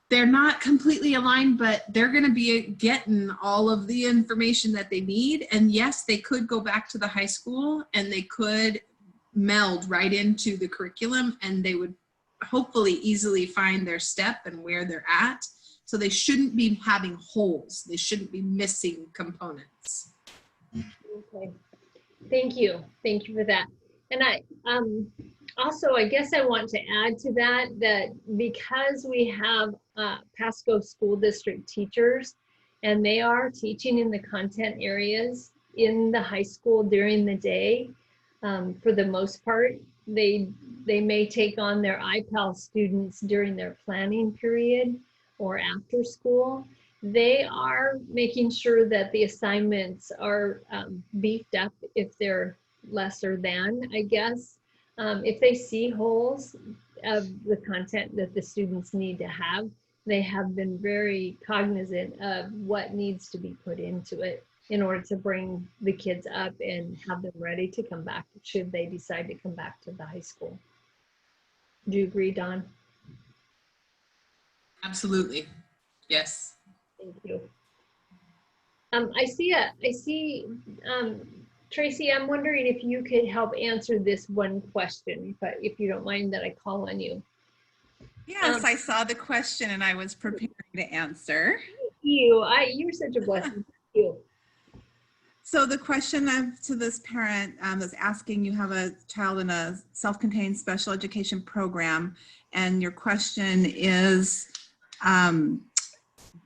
they're not completely aligned, but they're going to be getting all of the information that they need. And yes, they could go back to the high school and they could meld right into the curriculum, and they would hopefully easily find their step and where they're at. So they shouldn't be having holes. They shouldn't be missing components. Okay. Thank you. Thank you for that. And I also, I guess I want to add to that, that because we have Pasco School District teachers, and they are teaching in the content areas in the high school during the day, for the most part, they may take on their iPAL students during their planning period or after school. They are making sure that the assignments are beefed up if they're lesser than, I guess. If they see holes of the content that the students need to have, they have been very cognizant of what needs to be put into it in order to bring the kids up and have them ready to come back should they decide to come back to the high school. Do you agree, Dawn? Absolutely. Yes. Thank you. I see, Tracy, I'm wondering if you could help answer this one question, if you don't mind that I call on you. Yes, I saw the question and I was preparing to answer. You're such a blessing. Thank you. So the question to this parent that's asking, you have a child in a self-contained special education program, and your question is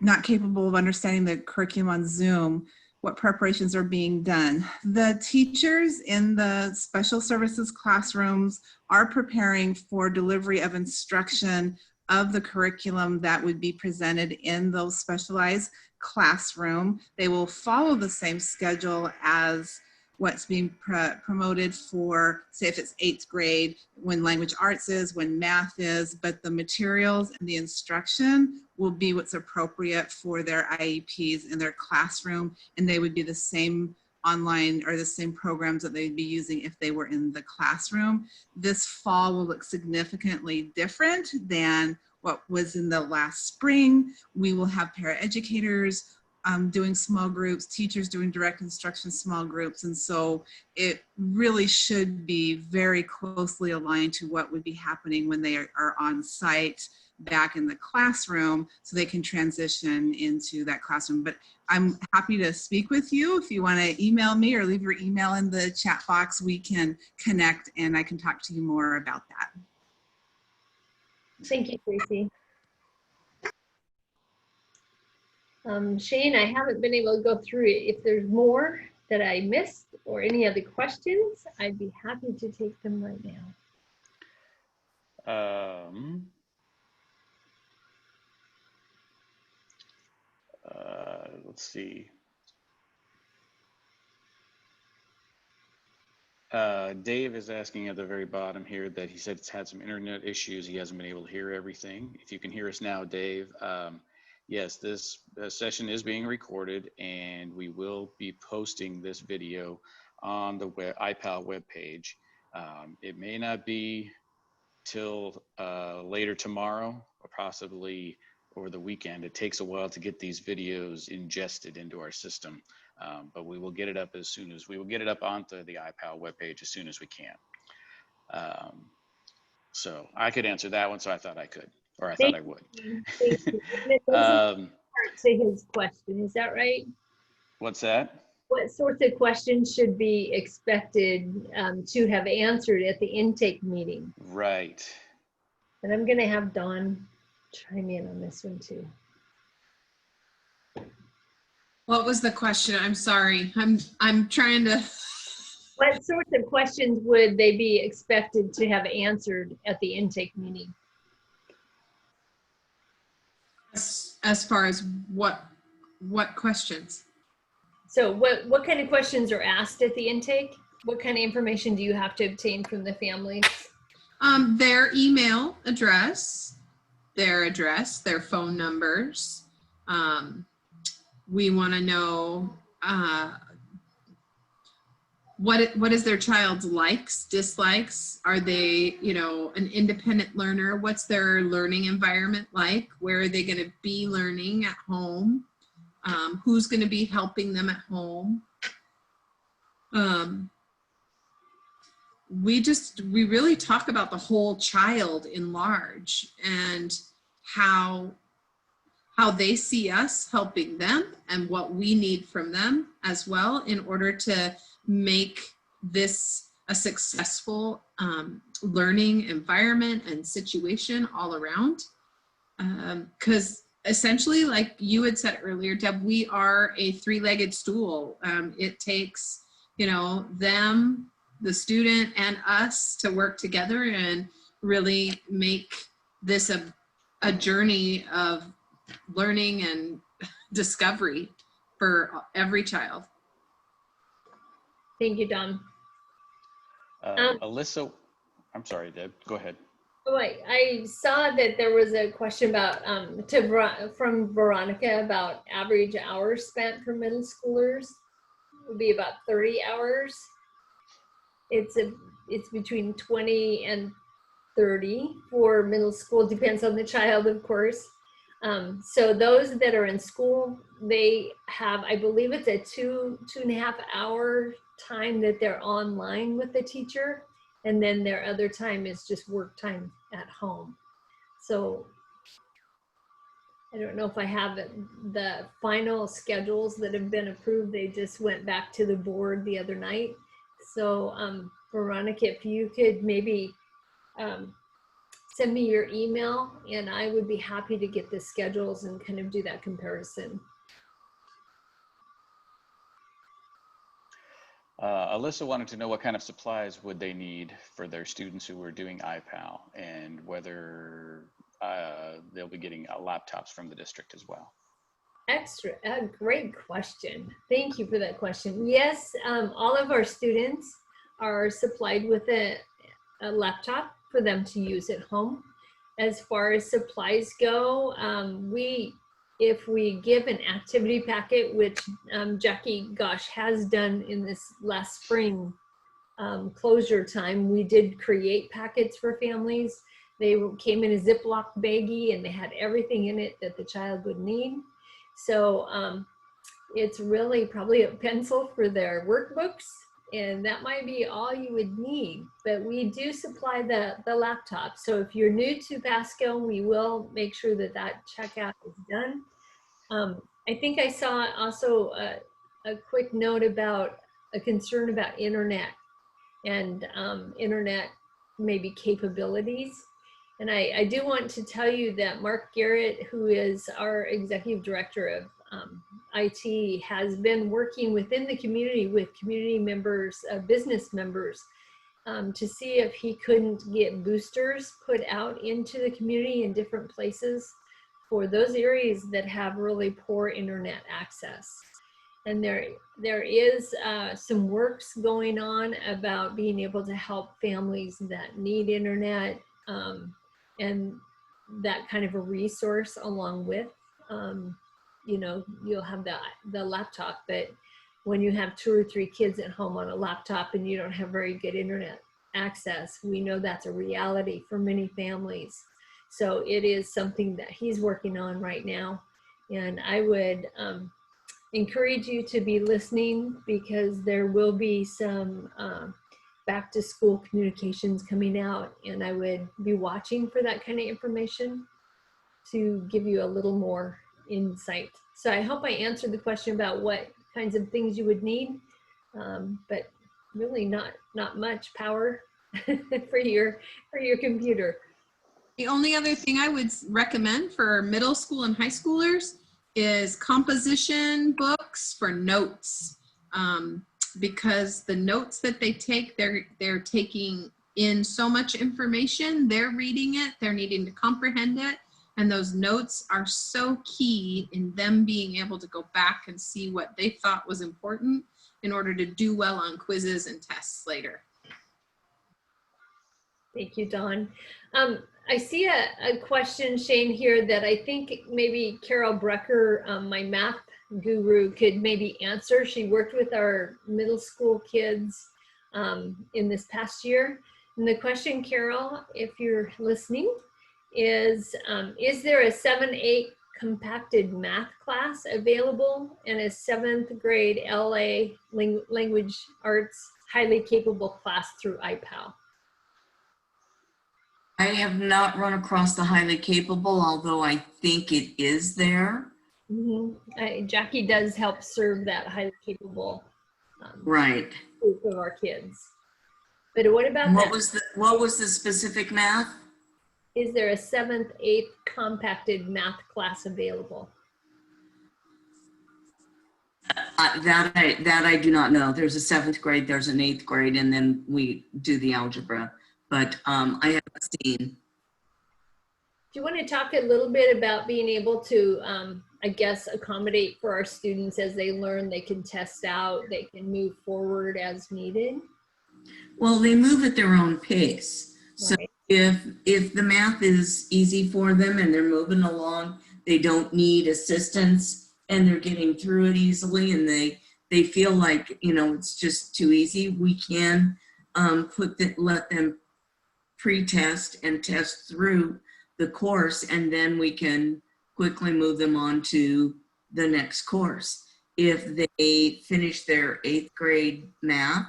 not capable of understanding the curriculum on Zoom. What preparations are being done? The teachers in the special services classrooms are preparing for delivery of instruction of the curriculum that would be presented in those specialized classroom. They will follow the same schedule as what's being promoted for, say, if it's 8th grade, when language arts is, when math is, but the materials and the instruction will be what's appropriate for their IEPs in their classroom, and they would be the same online or the same programs that they'd be using if they were in the classroom. This fall will look significantly different than what was in the last spring. We will have paraeducators doing small groups, teachers doing direct instruction small groups, and so it really should be very closely aligned to what would be happening when they are on site back in the classroom, so they can transition into that classroom. But I'm happy to speak with you. If you want to email me or leave your email in the chat box, we can connect and I can talk to you more about that. Thank you, Tracy. Shane, I haven't been able to go through it. If there's more that I missed or any other questions, I'd be happy to take them right now. Let's see. Dave is asking at the very bottom here that he said it's had some internet issues. He hasn't been able to hear everything. If you can hear us now, Dave, yes, this session is being recorded and we will be posting this video on the iPAL webpage. It may not be till later tomorrow or possibly over the weekend. It takes a while to get these videos ingested into our system, but we will get it up we will get it up onto the iPAL webpage as soon as we can. So I could answer that one, so I thought I could, or I thought I would. Thank you. To his question, is that right? What's that? What sorts of questions should be expected to have answered at the intake meeting? Right. And I'm going to have Dawn chime in on this one too. What was the question? I'm sorry. I'm trying to. What sorts of questions would they be expected to have answered at the intake meeting? As far as what questions? So what kind of questions are asked at the intake? What kind of information do you have to obtain from the families? Their email address, their phone numbers. We want to know what is their child's likes, dislikes? Are they, an independent learner? What's their learning environment like? Where are they going to be learning at home? Who's going to be helping them at home? We really talk about the whole child in large and how how they see us helping them and what we need from them as well in order to make this a successful learning environment and situation all around. Because essentially, like you had said earlier, Deb, we are a three-legged stool. It takes, you know, them, the student, and us to work together and really make this a journey of learning and discovery for every child. Thank you, Don. Alyssa, I'm sorry, Deb, go ahead. Oh, I saw that there was a question about from Veronica about average hours spent for middle schoolers. It would be about 30 hours. It's between 20 and 30 for middle school. Depends on the child, of course. So those that are in school, they have, I believe it's a 2.5 hour time that they're online with the teacher. And then their other time is just work time at home. So I don't know if I have the final schedules that have been approved. They just went back to the board the other night. So Veronica, if you could maybe send me your email and I would be happy to get the schedules and kind of do that comparison. Alyssa wanted to know what kind of supplies would they need for their students who were doing iPAL and whether they'll be getting laptops from the district as well. Great question. Thank you for that question. Yes, all of our students are supplied with a laptop for them to use at home. As far as supplies go, if we give an activity packet, which Jackie Gosh has done in this last spring closure time, we did create packets for families. They came in a Ziploc baggie and they had everything in it that the child would need. So it's really probably a pencil for their workbooks, and that might be all you would need. But we do supply the laptop. So if you're new to Pasco, we will make sure that that checkout is done. I think I saw also a quick note about a concern about internet and internet maybe capabilities. And I do want to tell you that Mark Garrett, who is our executive director of IT, has been working within the community with community members, business members, to see if he couldn't get boosters put out into the community in different places for those areas that have really poor internet access. And there is some works going on about being able to help families that need internet and that kind of a resource along with, you know, you'll have the laptop, but when you have 2 or 3 kids at home on a laptop and you don't have very good internet access, we know that's a reality for many families. So it is something that he's working on right now. And I would encourage you to be listening because there will be some back to school communications coming out, and I would be watching for that kind of information to give you a little more insight. So I hope I answered the question about what kinds of things you would need, but really not much power for your computer. The only other thing I would recommend for middle school and high schoolers is composition books for notes, because the notes that they take, they're taking in so much information, they're reading it, they're needing to comprehend it, and those notes are so key in them being able to go back and see what they thought was important in order to do well on quizzes and tests later. Thank you, Dawn. I see a question, Shane, here that I think maybe Carol Brucker, my math guru, could maybe answer. She worked with our middle school kids in this past year. And the question, Carol, if you're listening, is there a 7-8 compacted math class available and a 7th grade LA language arts highly capable class through iPAL? I have not run across the highly capable, although I think it is there. Jackie does help serve that highly capable Right. group of our kids. But what about What that? was the specific math? Is there a 7th, 8th compacted math class available? That I do not know. There's a 7th grade, there's an 8th grade, and then we do the algebra. But I haven't seen. Do you want to talk a little bit about being able to, I guess, accommodate for our students as they learn? They can test out, they can move forward as needed. Well, they move at their own pace. So Right. if the math is easy for them and they're moving along, they don't need assistance and they're getting through it easily, and they feel like, you know, it's just too easy, we can let them pre-test and test through the course, and then we can quickly move them on to the next course. If they finish their 8th grade math,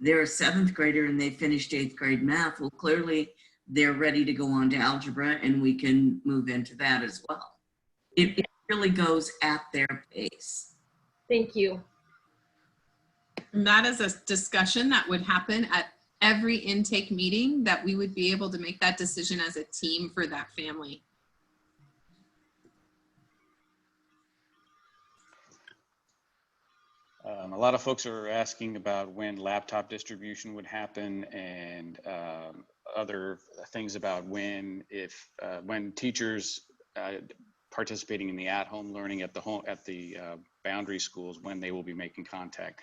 they're a 7th grader and they finished 8th grade math, well, clearly they're ready to go on to algebra, and we can move into that as well. It really goes at their pace. Thank you. And that is a discussion that would happen at every intake meeting, that we would be able to make that decision as a team for that family. A lot of folks are asking about when laptop distribution would happen, and other things about when teachers participating in the at-home learning at the boundary schools, when they will be making contact.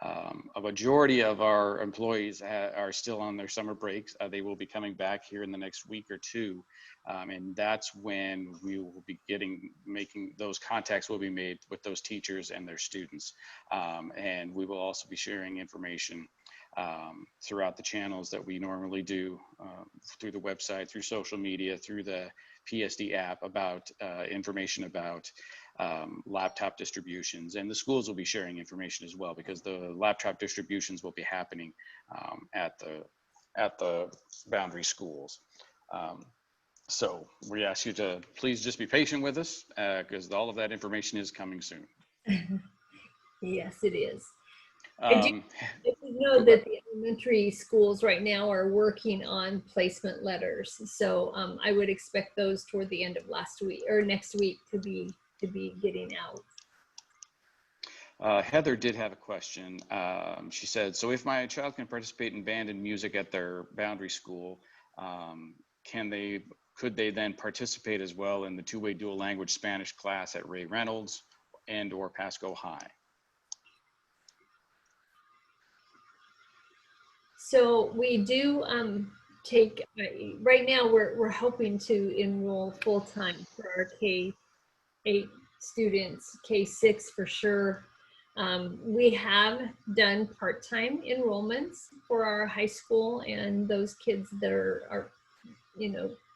A majority of our employees are still on their summer breaks. They will be coming back here in the next week or two. And that's when we will be making those contacts will be made with those teachers and their students. And we will also be sharing information throughout the channels that we normally do, through the website, through social media, through the PSD app, about information about laptop distributions. And the schools will be sharing information as well, because the laptop distributions will be happening at the boundary schools. So we ask you to please just be patient with us, because all of that information is coming soon. Yes, it is. I do know that the elementary schools right now are working on placement letters. So I would expect those toward the end of next week to be getting out. Heather did have a question. She said, so if my child can participate in band and music at their boundary school, could they then participate as well in the two-way dual language Spanish class at Ray Reynolds and or Pasco High? So we do right now we're hoping to enroll full-time for our K-8 students, K-6 for sure. We have done part-time enrollments for our high school and those kids that are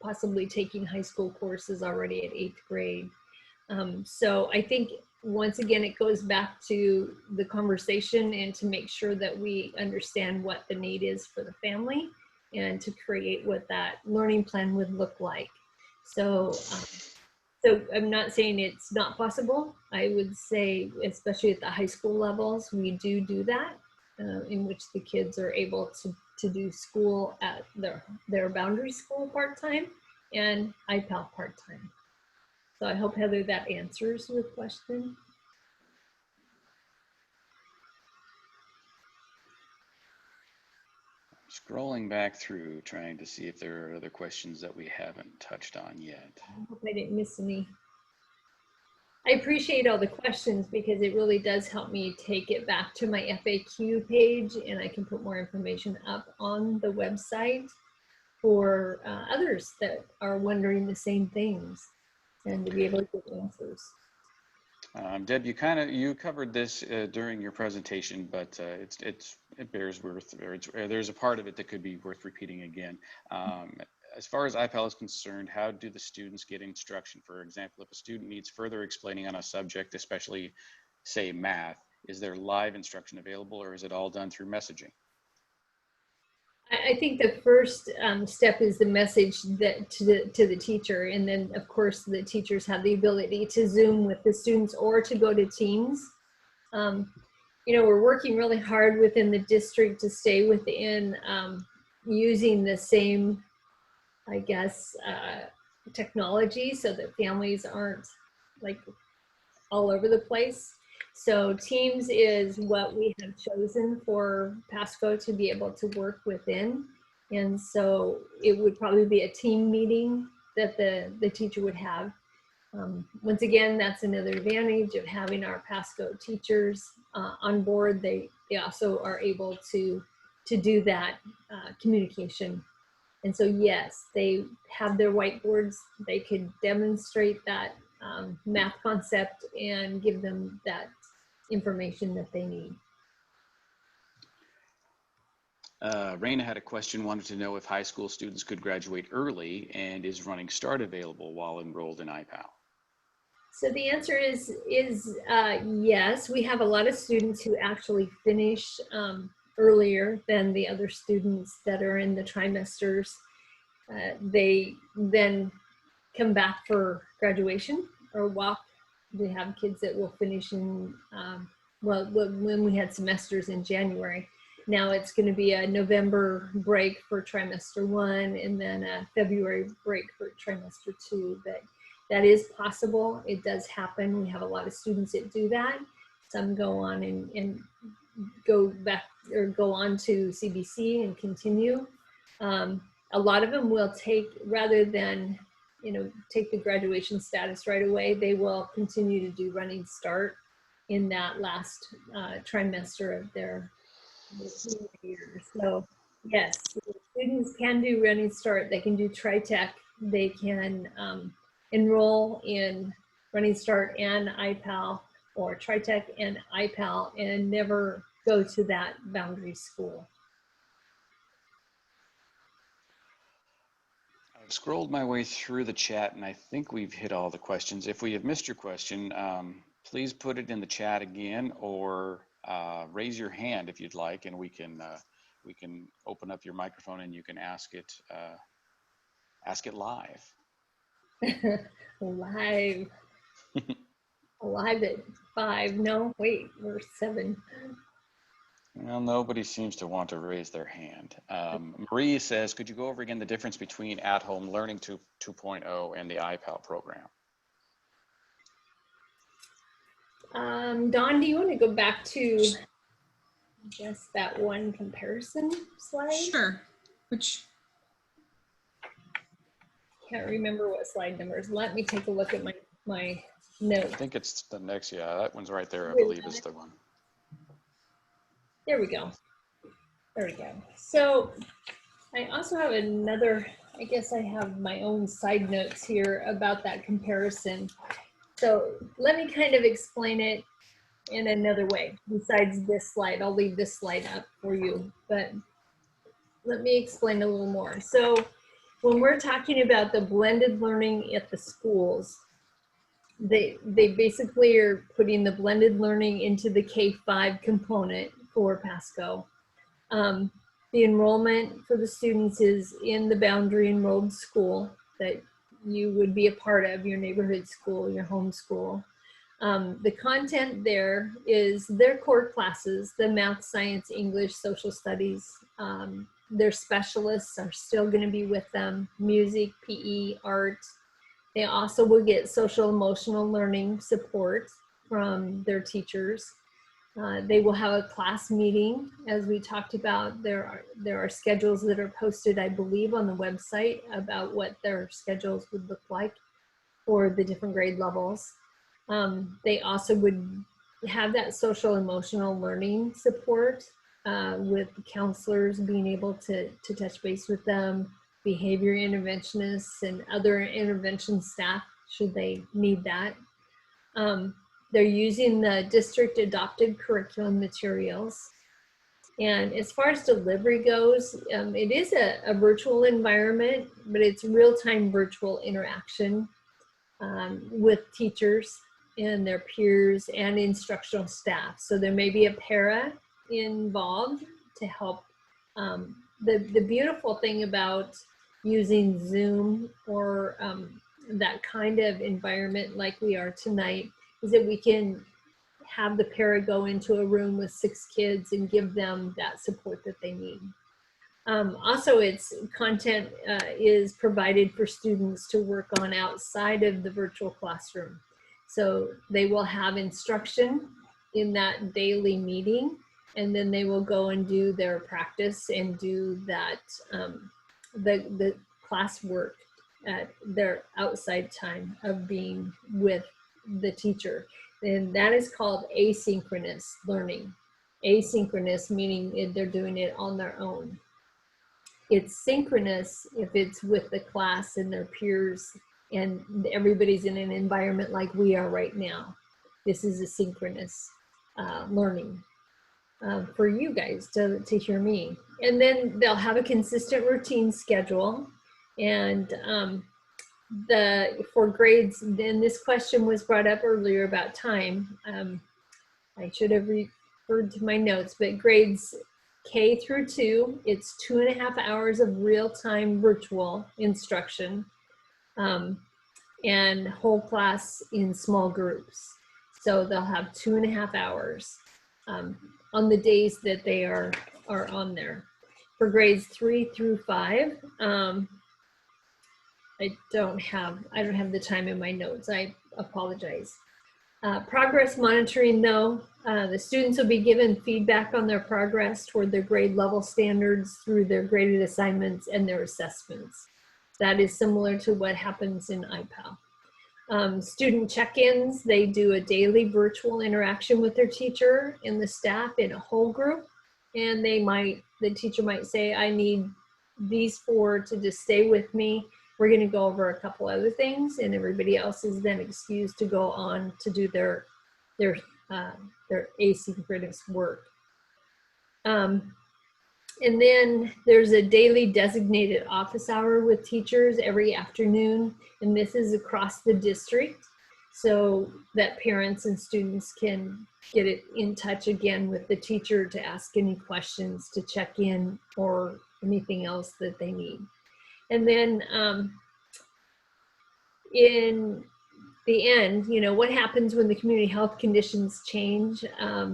possibly taking high school courses already at 8th grade. So I think once again, it goes back to the conversation and to make sure that we understand what the need is for the family and to create what that learning plan would look like. So I'm not saying it's not possible. I would say, especially at the high school levels, we do that, in which the kids are able to do school at their boundary school part-time and iPAL part-time. So I hope, Heather, that answers your question. Scrolling back through, trying to see if there are other questions that we haven't touched on yet. I hope I didn't miss any. I appreciate all the questions, because it really does help me take it back to my FAQ page, and I can put more information up on the website for others that are wondering the same things, and to be able to get answers. Deb, you covered this during your presentation, but it bears worth, there's a part of it that could be worth repeating again. As far as iPAL is concerned, how do the students get instruction? For example, if a student needs further explaining on a subject, especially say math, is there live instruction available, or is it all done through messaging? I think the first step is the message that to the teacher, and then of course the teachers have the ability to Zoom with the students or to go to Teams. You know, we're working really hard within the district to stay within using the same, I guess, technology so that families aren't like all over the place. So Teams is what we have chosen for Pasco to be able to work within. And so it would probably be a team meeting that the teacher would have. Once again, that's another advantage of having our Pasco teachers on board. They also are able to do that communication. And so yes, they have their whiteboards. They could demonstrate that math concept and give them that information that they need. Raina had a question, wanted to know if high school students could graduate early, and is Running Start available while enrolled in iPAL? So the answer is yes. We have a lot of students who actually finish earlier than the other students that are in the trimesters. They then come back for graduation or walk. We have kids that will finish in, well, when we had semesters in January. Now it's going to be a November break for trimester 1 and then a February break for trimester 2. But that is possible. It does happen. We have a lot of students that do that. Some go on and go back or go on to CBC and continue. A lot of them will take, rather than, you know, take the graduation status right away, they will continue to do Running Start in that last trimester of their year. So yes, students can do Running Start. They can do TriTech. They can enroll in Running Start and iPAL, or TriTech and iPAL, and never go to that boundary school. I've scrolled my way through the chat and I think we've hit all the questions. If we have missed your question, please put it in the chat again, or raise your hand if you'd like, and we can open up your microphone and you can ask it live. Live. Live at 5. No, wait, we're 7. Well, nobody seems to want to raise their hand. Marie says, could you go over again the difference between at-home learning 2.0 and the iPAL program? Dawn, do you want to go back to, I guess, that one comparison slide? Sure. Which? Can't remember what slide numbers. Let me take a look at my note. I think it's the next, yeah, that one's right there, I believe is the one. There we go. There we go. So I also have another, I guess I have my own side notes here about that comparison. So let me kind of explain it in another way besides this slide. I'll leave this slide up for you, but let me explain a little more. So when we're talking about the blended learning at the schools, they basically are putting the blended learning into the K-5 component for Pasco. The enrollment for the students is in the boundary enrolled school that you would be a part of, your neighborhood school, your home school. The content there is their core classes, the math, science, English, social studies. Their specialists are still going to be with them, music, PE, art. They also will get social emotional learning support from their teachers. They will have a class meeting, as we talked about. There are schedules that are posted, I believe, on the website about what their schedules would look like for the different grade levels. They also would have that social emotional learning support with counselors being able to touch base with them, behavior interventionists and other intervention staff should they need that. They're using the district adopted curriculum materials. And as far as delivery goes, it is a virtual environment, but it's real-time virtual interaction with teachers and their peers and instructional staff. So there may be a para involved to help the beautiful thing about using Zoom or that kind of environment like we are tonight is that we can have the para go into a room with 6 kids and give them that support that they need. Also, its content is provided for students to work on outside of the virtual classroom. So they will have instruction in that daily meeting, and then they will go and do their practice and do that, the class work at their outside time of being with the teacher. And that is called asynchronous learning. Asynchronous meaning they're doing it on their own. It's synchronous if it's with the class and their peers and everybody's in an environment like we are right now. This is a synchronous learning for you guys to hear me. And then they'll have a consistent routine schedule. And for grades, then this question was brought up earlier about time. I should have referred to my notes, but grades K through 2, it's 2.5 hours of real-time virtual instruction, and whole class in small groups. So they'll have 2.5 hours on the days that they are on there. For grades 3 through 5, I don't have the time in my notes. I apologize. Progress monitoring though, the students will be given feedback on their progress toward their grade level standards through their graded assignments and their assessments. That is similar to what happens in iPAL. Student check-ins, they do a daily virtual interaction with their teacher and the staff in a whole group. And the teacher might say, I need these 4 to just stay with me. We're going to go over a couple other things, and everybody else is then excused to go on to do their asynchronous work. And then there's a daily designated office hour with teachers every afternoon, and this is across the district so that parents and students can get it in touch again with the teacher to ask any questions, to check in, or anything else that they need. And then in the end, you know, what happens when the community health conditions change?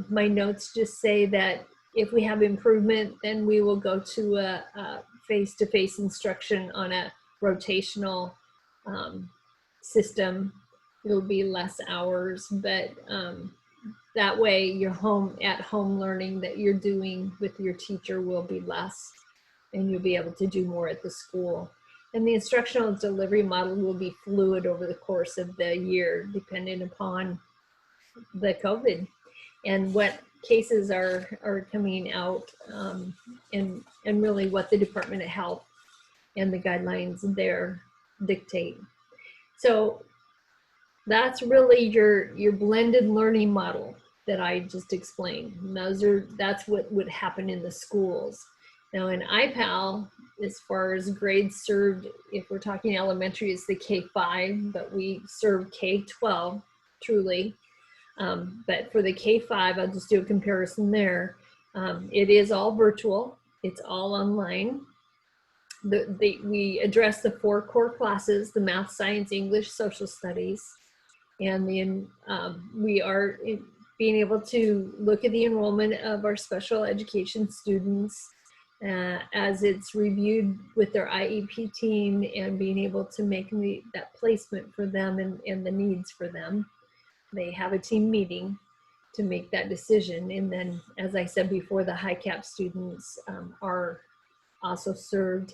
My notes just say that if we have improvement, then we will go to a face-to-face instruction on a rotational system. It'll be less hours, but that way your at-home learning that you're doing with your teacher will be less, and you'll be able to do more at the school. And the instructional delivery model will be fluid over the course of the year, depending upon the COVID and what cases are coming out, and really what the Department of Health and the guidelines there dictate. So that's really your blended learning model that I just explained. And that's what would happen in the schools. Now in iPAL, as far as grades served, if we're talking elementary, it's the K-5, but we serve K-12 truly. But for the K-5, I'll just do a comparison there. It is all virtual. It's all online. We address the 4 core classes, the math, science, English, social studies. And we are being able to look at the enrollment of our special education students as it's reviewed with their IEP team, and being able to make that placement for them and the needs for them. They have a team meeting to make that decision. And then, as I said before, the high cap students are also served.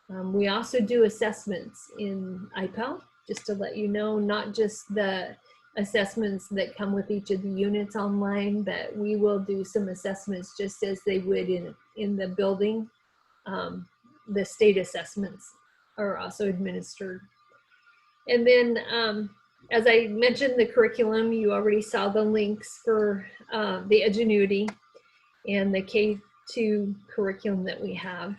We also do assessments in iPAL, just to let you know, not just the assessments that come with each of the units online, but we will do some assessments just as they would in the building. The state assessments are also administered. And then, as I mentioned, the curriculum, you already saw the links for the Edgenuity and the K2 curriculum that we have.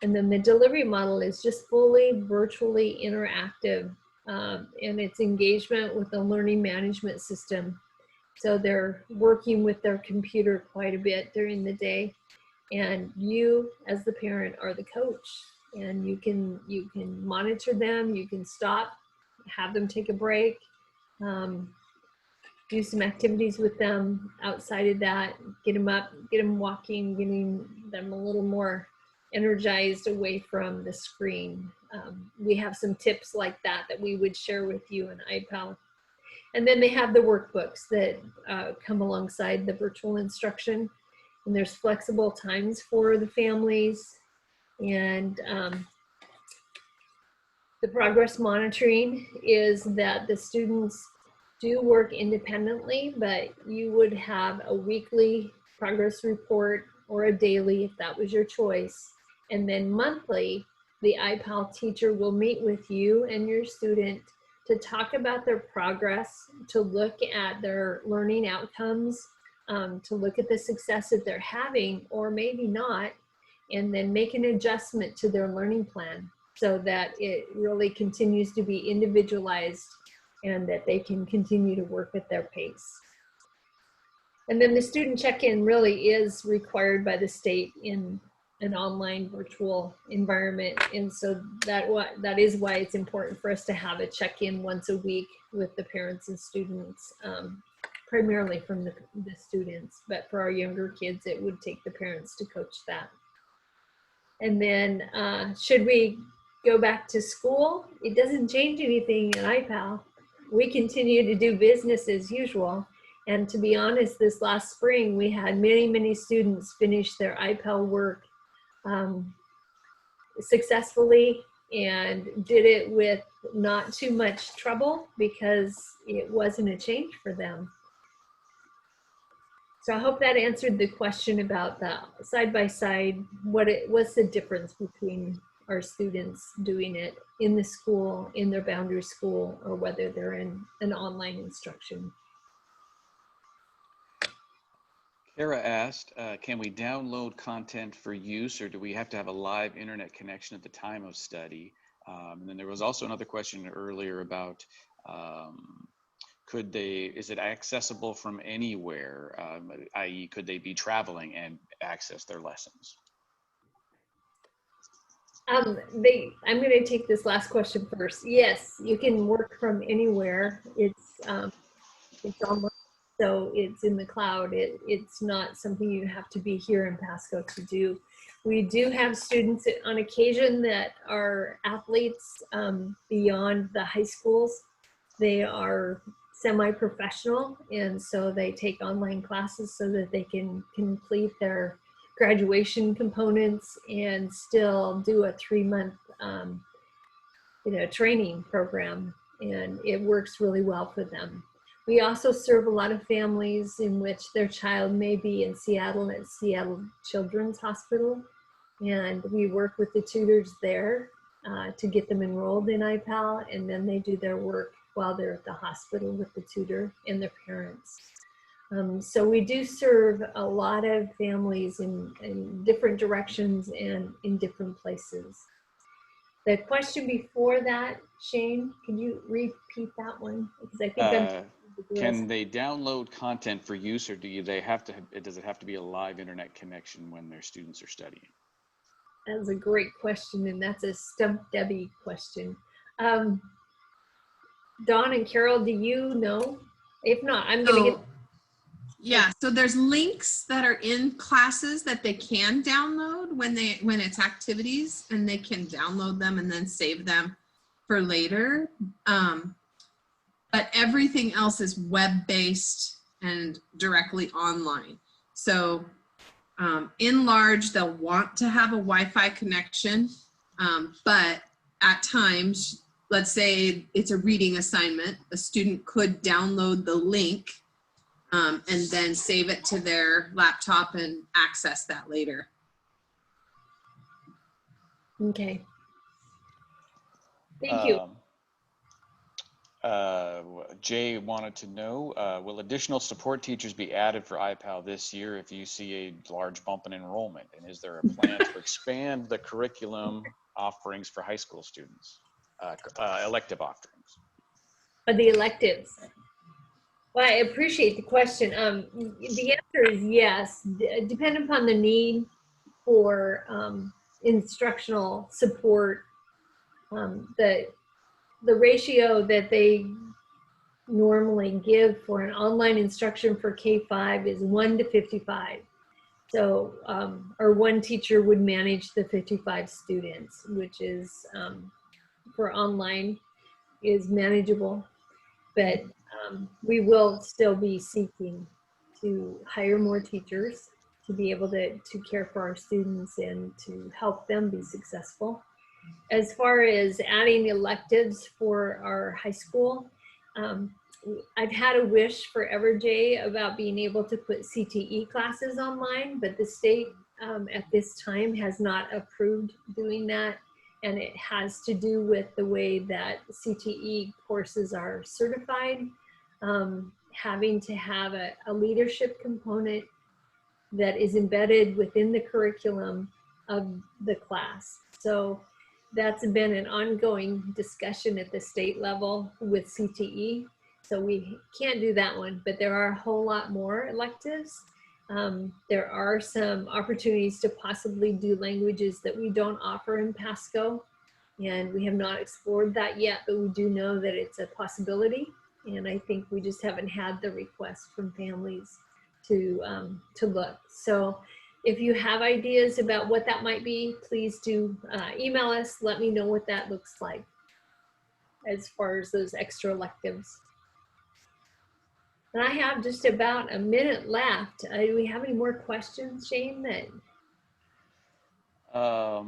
And then the delivery model is just fully virtually interactive, and it's engagement with the learning management system. So they're working with their computer quite a bit during the day. and you as the parent are the coach, and you can monitor them, you can stop, have them take a break, do some activities with them outside of that, get them up, get them walking, getting them a little more energized away from the screen. We have some tips like that we would share with you in iPAL. And then they have the workbooks that come alongside the virtual instruction. And there's flexible times for the families. And the progress monitoring is that the students do work independently, but you would have a weekly progress report or a daily if that was your choice. And then monthly, the iPAL teacher will meet with you and your student to talk about their progress, to look at their learning outcomes, to look at the success that they're having or maybe not, and then make an adjustment to their learning plan so that it really continues to be individualized and that they can continue to work at their pace. And then the student check-in really is required by the state in an online virtual environment. And so that is why it's important for us to have a check-in once a week with the parents and students, primarily from the students, but for our younger kids, it would take the parents to coach that. And then should we go back to school? It doesn't change anything in iPAL. We continue to do business as usual. And to be honest, this last spring, we had many students finish their iPAL work successfully and did it with not too much trouble because it wasn't a change for them. So I hope that answered the question about the side-by-side, what's the difference between our students doing it in the school, in their boundary school, or whether they're in an online instruction. Kara asked, can we download content for use, or do we have to have a live internet connection at the time of study? And then there was also another question earlier about is it accessible from anywhere, i.e. could they be traveling and access their lessons? I'm going to take this last question first. Yes, you can work from anywhere. It's online, so it's in the cloud. It's not something you have to be here in Pasco to do. We do have students on occasion that are athletes beyond the high schools. They are semi-professional, and so they take online classes so that they can complete their graduation components and still do a 3-month training program, and it works really well for them. We also serve a lot of families in which their child may be in Seattle at Seattle Children's Hospital, and we work with the tutors there to get them enrolled in iPAL, and then they do their work while they're at the hospital with the tutor and their parents. So we do serve a lot of families in different directions and in different places. The question before that, Shane, can you repeat that one? Because I think can they download content for use, or does it have to be a live internet connection when their students are studying? That's a great question, and that's a Stump Debbie question. Dawn and Carol, do you know? If not, I'm going to get... Yeah, so there's links that are in classes that they can download when it's activities, and they can download them and then save them for later. But everything else is web-based and directly online. So in large, they'll want to have a Wi-Fi connection, but at times, let's say it's a reading assignment, a student could download the link and then save it to their laptop and access that later. Okay. Thank you. Jay wanted to know, will additional support teachers be added for iPAL this year if you see a large bump in enrollment? And is there a plan to expand the curriculum offerings for high school students, elective offerings? The electives. Well, I appreciate the question. The answer is yes. Depending upon the need, for instructional support. The ratio that they normally give for an online instruction for K-5 is 1 to 55. So, or one teacher would manage the 55 students, which is for online is manageable. But we will still be seeking to hire more teachers to be able to care for our students and to help them be successful. As far as adding electives for our high school, I've had a wish forever, Jay, about being able to put CTE classes online, but the state at this time has not approved doing that. And it has to do with the way that CTE courses are certified, having to have a leadership component that is embedded within the curriculum of the class. So that's been an ongoing discussion at the state level with CTE. So we can't do that one, but there are a whole lot more electives. There are some opportunities to possibly do languages that we don't offer in Pasco, and we have not explored that yet, but we do know that it's a possibility. And I think we just haven't had the request from families to look. So if you have ideas about what that might be, please do email us. Let me know what that looks like as far as those extra electives. And I have just about a minute left. Do we have any more questions, Shane? How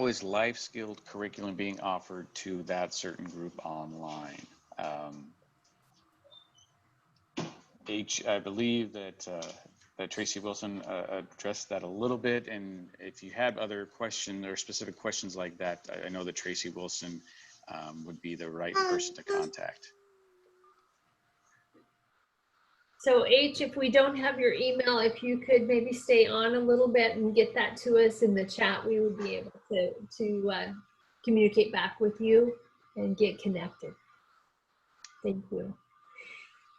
is life skilled curriculum being offered to that certain group online? I believe that that Tracy Wilson addressed that a little bit, and if you have other questions or specific questions like that, I know that Tracy Wilson would be the right person to contact. So H, if we don't have your email, if you could maybe stay on a little bit and get that to us in the chat, we would be able to communicate back with you and get connected. Thank you.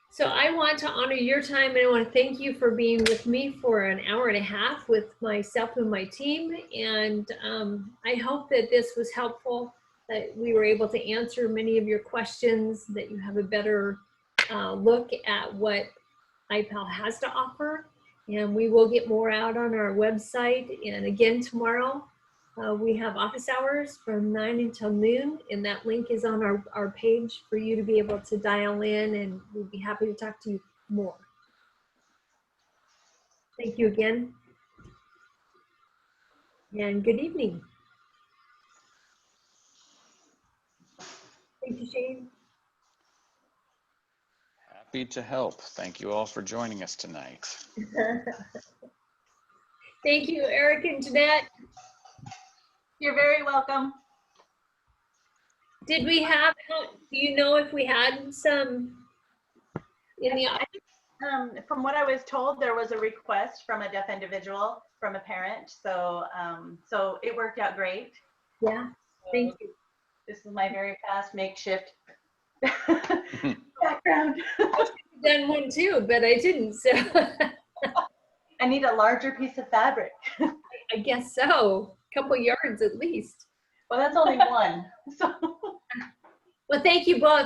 So I want to honor your time, and I want to thank you for being with me for an hour and a half with myself and my team. And I hope that this was helpful, that we were able to answer many of your questions, that you have a better look at what iPAL has to offer. And we will get more out on our website. And again, tomorrow, we have office hours from 9 until noon, and that link is on our page for you to be able to dial in, and we'd be happy to talk to you more. Thank you again, and good evening. Thank you, Shane. Happy to help. Thank you all for joining us tonight. Thank you, Eric and Jeanette. You're very welcome. Did we have, do you know if we had some in the audience? From what I was told, there was a request from a deaf individual, from a parent. So, so it worked out great. Yeah, thank you. This is my very fast makeshift background. I've done one too, but I didn't, so. I need a larger piece of fabric. I guess so, a couple yards at least. Well, that's only one. So. Well, thank you both.